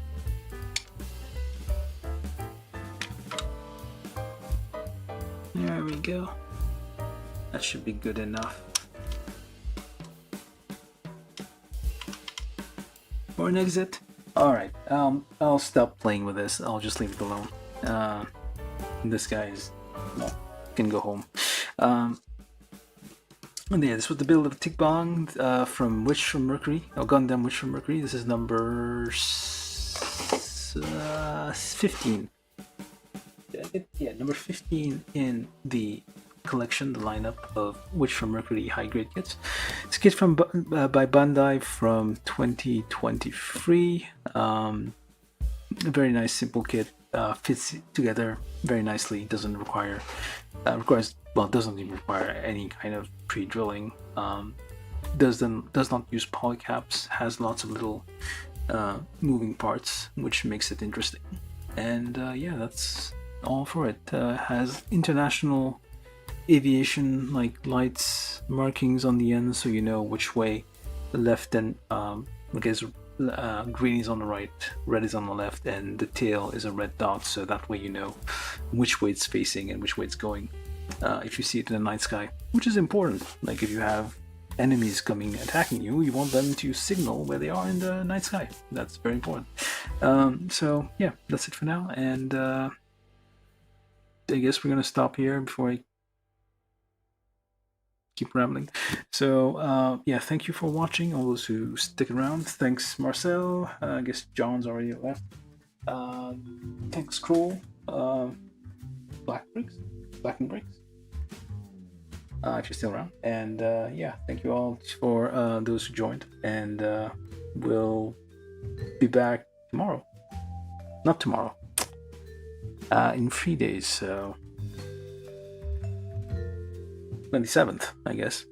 There we go. That should be good enough for an exit. All right. I'll stop playing with this. I'll just leave it alone. This guy is... Well, can go home. And yeah, this was the build of Tickbalang from Witch from Mercury, or Gundam Witch from Mercury. This is number 15. Yeah, number 15 in the collection, the lineup of Witch from Mercury high grade kits. It's a kit from by Bandai from 2023. A very nice, simple kit. Fits together very nicely. Doesn't require doesn't even require any kind of pre-drilling. Does not use polycaps. Has lots of little moving parts, which makes it interesting. And yeah, that's all for it. Has international aviation like lights markings on the end, so you know which way the left and I guess green is on the right, red is on the left, and the tail is a red dot, so that way you know which way it's facing and which way it's going. If you see it in the night sky, which is important. Like if you have enemies coming attacking you, you want them to signal where they are in the night sky. That's very important. So yeah, that's it for now, and I guess we're gonna stop here before I keep rambling. So yeah, thank you for watching, all those who stick around. Thanks Marcel, I guess John's already left. Thanks Cruel, Black and Bricks, if you're still around. And yeah, thank you all for those who joined, and we'll be back tomorrow. not tomorrow. In 3 days, so 27th, I guess.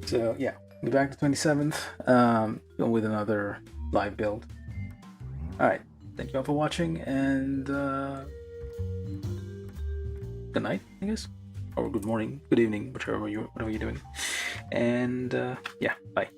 So yeah, be back to 27th with another live build. All right, thank you all for watching, and good night, I guess, or good morning, good evening, whatever you're doing, and yeah, bye.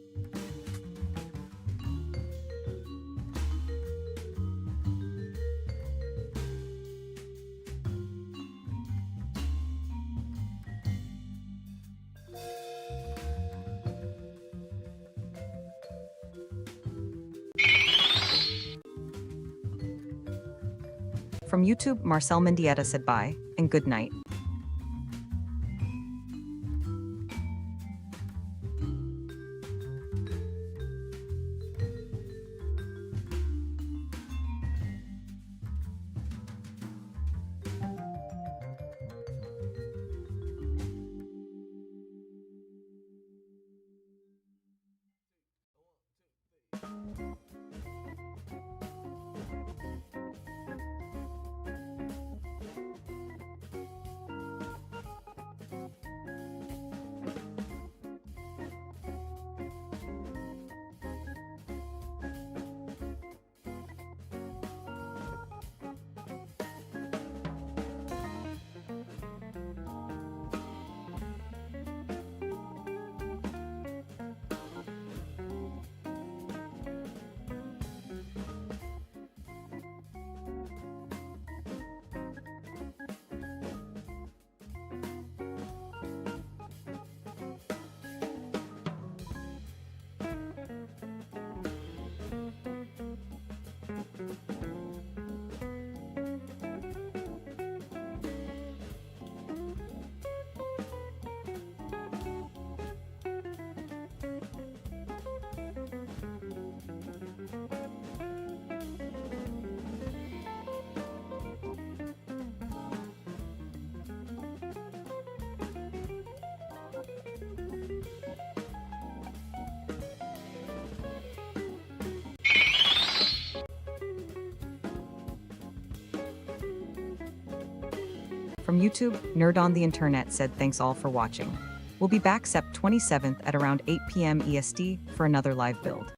From YouTube, Marcel Mendieta said bye and good night. From YouTube, Nerd on the Internet said thanks all for watching. We'll be back Sept 27th at around 8 p.m. EST for another live build.